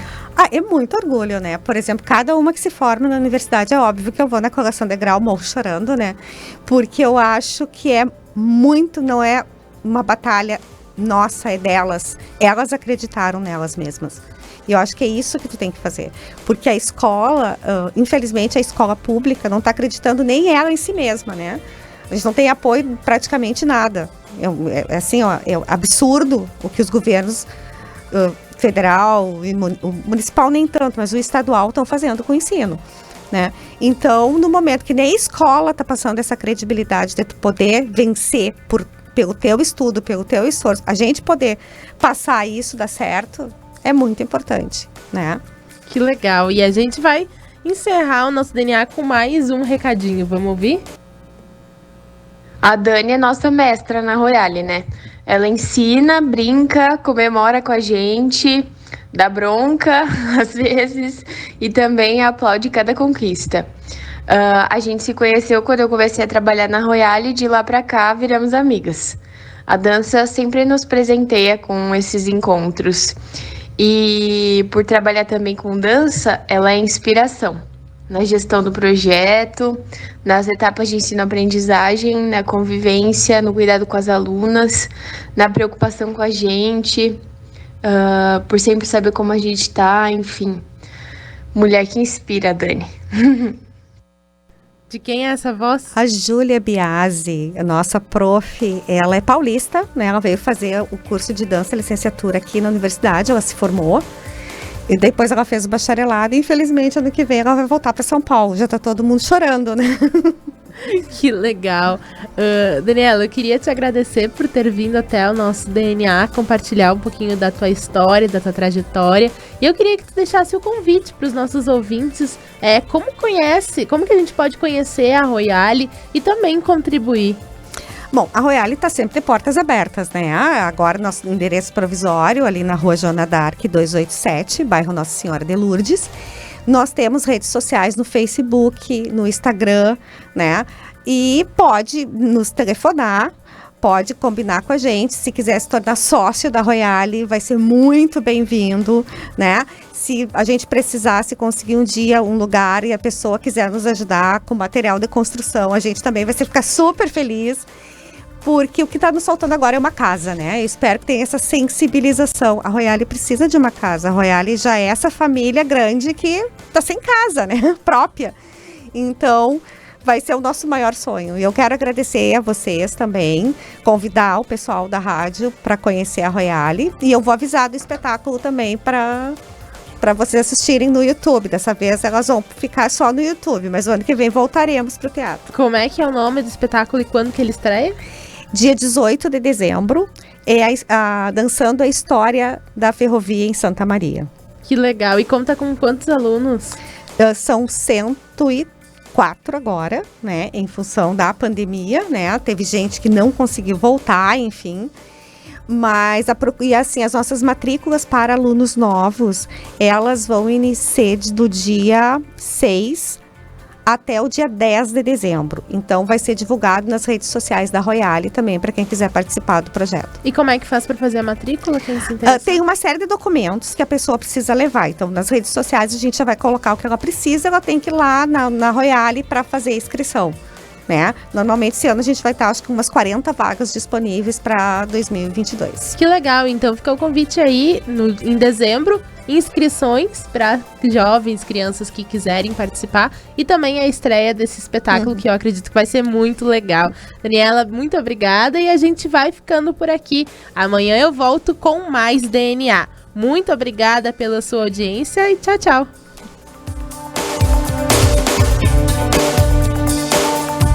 É muito orgulho, né? Por exemplo, cada uma que se forma na universidade, é óbvio que eu vou na colação de grau, morro chorando, né? Porque eu acho que não é uma batalha nossa, é delas. Elas acreditaram nelas mesmas. E eu acho que é isso que tu tem que fazer. Porque a escola, infelizmente, a escola pública não está acreditando nem ela em si mesma, né? A gente não tem apoio praticamente nada. É absurdo o que os governos federal e municipal nem tanto, mas o estadual estão fazendo com o ensino, né? Então, no momento que nem a escola está passando essa credibilidade de tu poder vencer pelo teu estudo, pelo teu esforço, a gente poder passar isso, dar certo, é muito importante, né? Que legal. E a gente vai encerrar o nosso DNA com mais um recadinho. Vamos ouvir? A Dani é nossa mestra na Royale, né? Ela ensina, brinca, comemora com a gente, dá bronca às vezes e também aplaude cada conquista. A gente se conheceu quando eu comecei a trabalhar na Royale e de lá pra cá viramos amigas. A dança sempre nos presenteia com esses encontros. E por trabalhar também com dança, ela é inspiração. Na gestão do projeto, nas etapas de ensino-aprendizagem, na convivência, no cuidado com as alunas, na preocupação com a gente, por sempre saber como a gente tá, enfim. Mulher que inspira, Dani. De quem é essa voz? A Júlia Biasi, a nossa prof, ela é paulista, né? Ela veio fazer o curso de dança, licenciatura aqui na universidade, ela se formou. E depois ela fez o bacharelado e infelizmente ano que vem ela vai voltar para São Paulo. Já tá todo mundo chorando, né? Que legal. Daniela, eu queria te agradecer por ter vindo até o nosso DNA, compartilhar um pouquinho da tua história, da tua trajetória. E eu queria que tu deixasse o convite para os nossos ouvintes. Como que a gente pode conhecer a Royale e também contribuir? Bom, a Royale está sempre de portas abertas, né? Agora nosso endereço provisório ali na Rua Joana d'Arc 287, bairro Nossa Senhora de Lourdes. Nós temos redes sociais no Facebook, no Instagram, né? E pode nos telefonar pode combinar com a gente. Se quiser se tornar sócio da Royale, vai ser muito bem-vindo, né? Se a gente precisasse conseguir um dia um lugar e a pessoa quiser nos ajudar com material de construção, a gente também vai ficar super feliz. Porque o que está nos faltando agora é uma casa, né? Eu espero que tenha essa sensibilização. A Royale precisa de uma casa. A Royale já é essa família grande que está sem casa, né? Própria. Então, vai ser o nosso maior sonho. E eu quero agradecer a vocês também, convidar o pessoal da rádio para conhecer a Royale. E eu vou avisar do espetáculo também para vocês assistirem no YouTube. Dessa vez elas vão ficar só no YouTube, mas o ano que vem voltaremos para o teatro. Como é que é o nome do espetáculo e quando que ele estreia? Dia 18 de dezembro, Dançando a História da Ferrovia em Santa Maria. Que legal. E conta com quantos alunos? São 104 agora, né? Em função da pandemia, né? Teve gente que não conseguiu voltar, enfim. Mas, as nossas matrículas para alunos novos, elas vão iniciar do dia 6 até o dia 10 de dezembro. Então, vai ser divulgado nas redes sociais da Royale também, para quem quiser participar do projeto. E como é que faz para fazer a matrícula? Quem se interessa? Tem uma série de documentos que a pessoa precisa levar. Então, nas redes sociais, a gente já vai colocar o que ela precisa. Ela tem que ir lá na Royale para fazer a inscrição, né? Normalmente, esse ano, a gente vai estar, acho que umas 40 vagas disponíveis para 2022. Que legal. Então, fica o convite aí em dezembro. Inscrições para jovens, crianças que quiserem participar e também a estreia desse espetáculo que eu acredito que vai ser muito legal. Daniela, muito obrigada e a gente vai ficando por aqui. Amanhã eu volto com mais DNA. Muito obrigada pela sua audiência e tchau, tchau.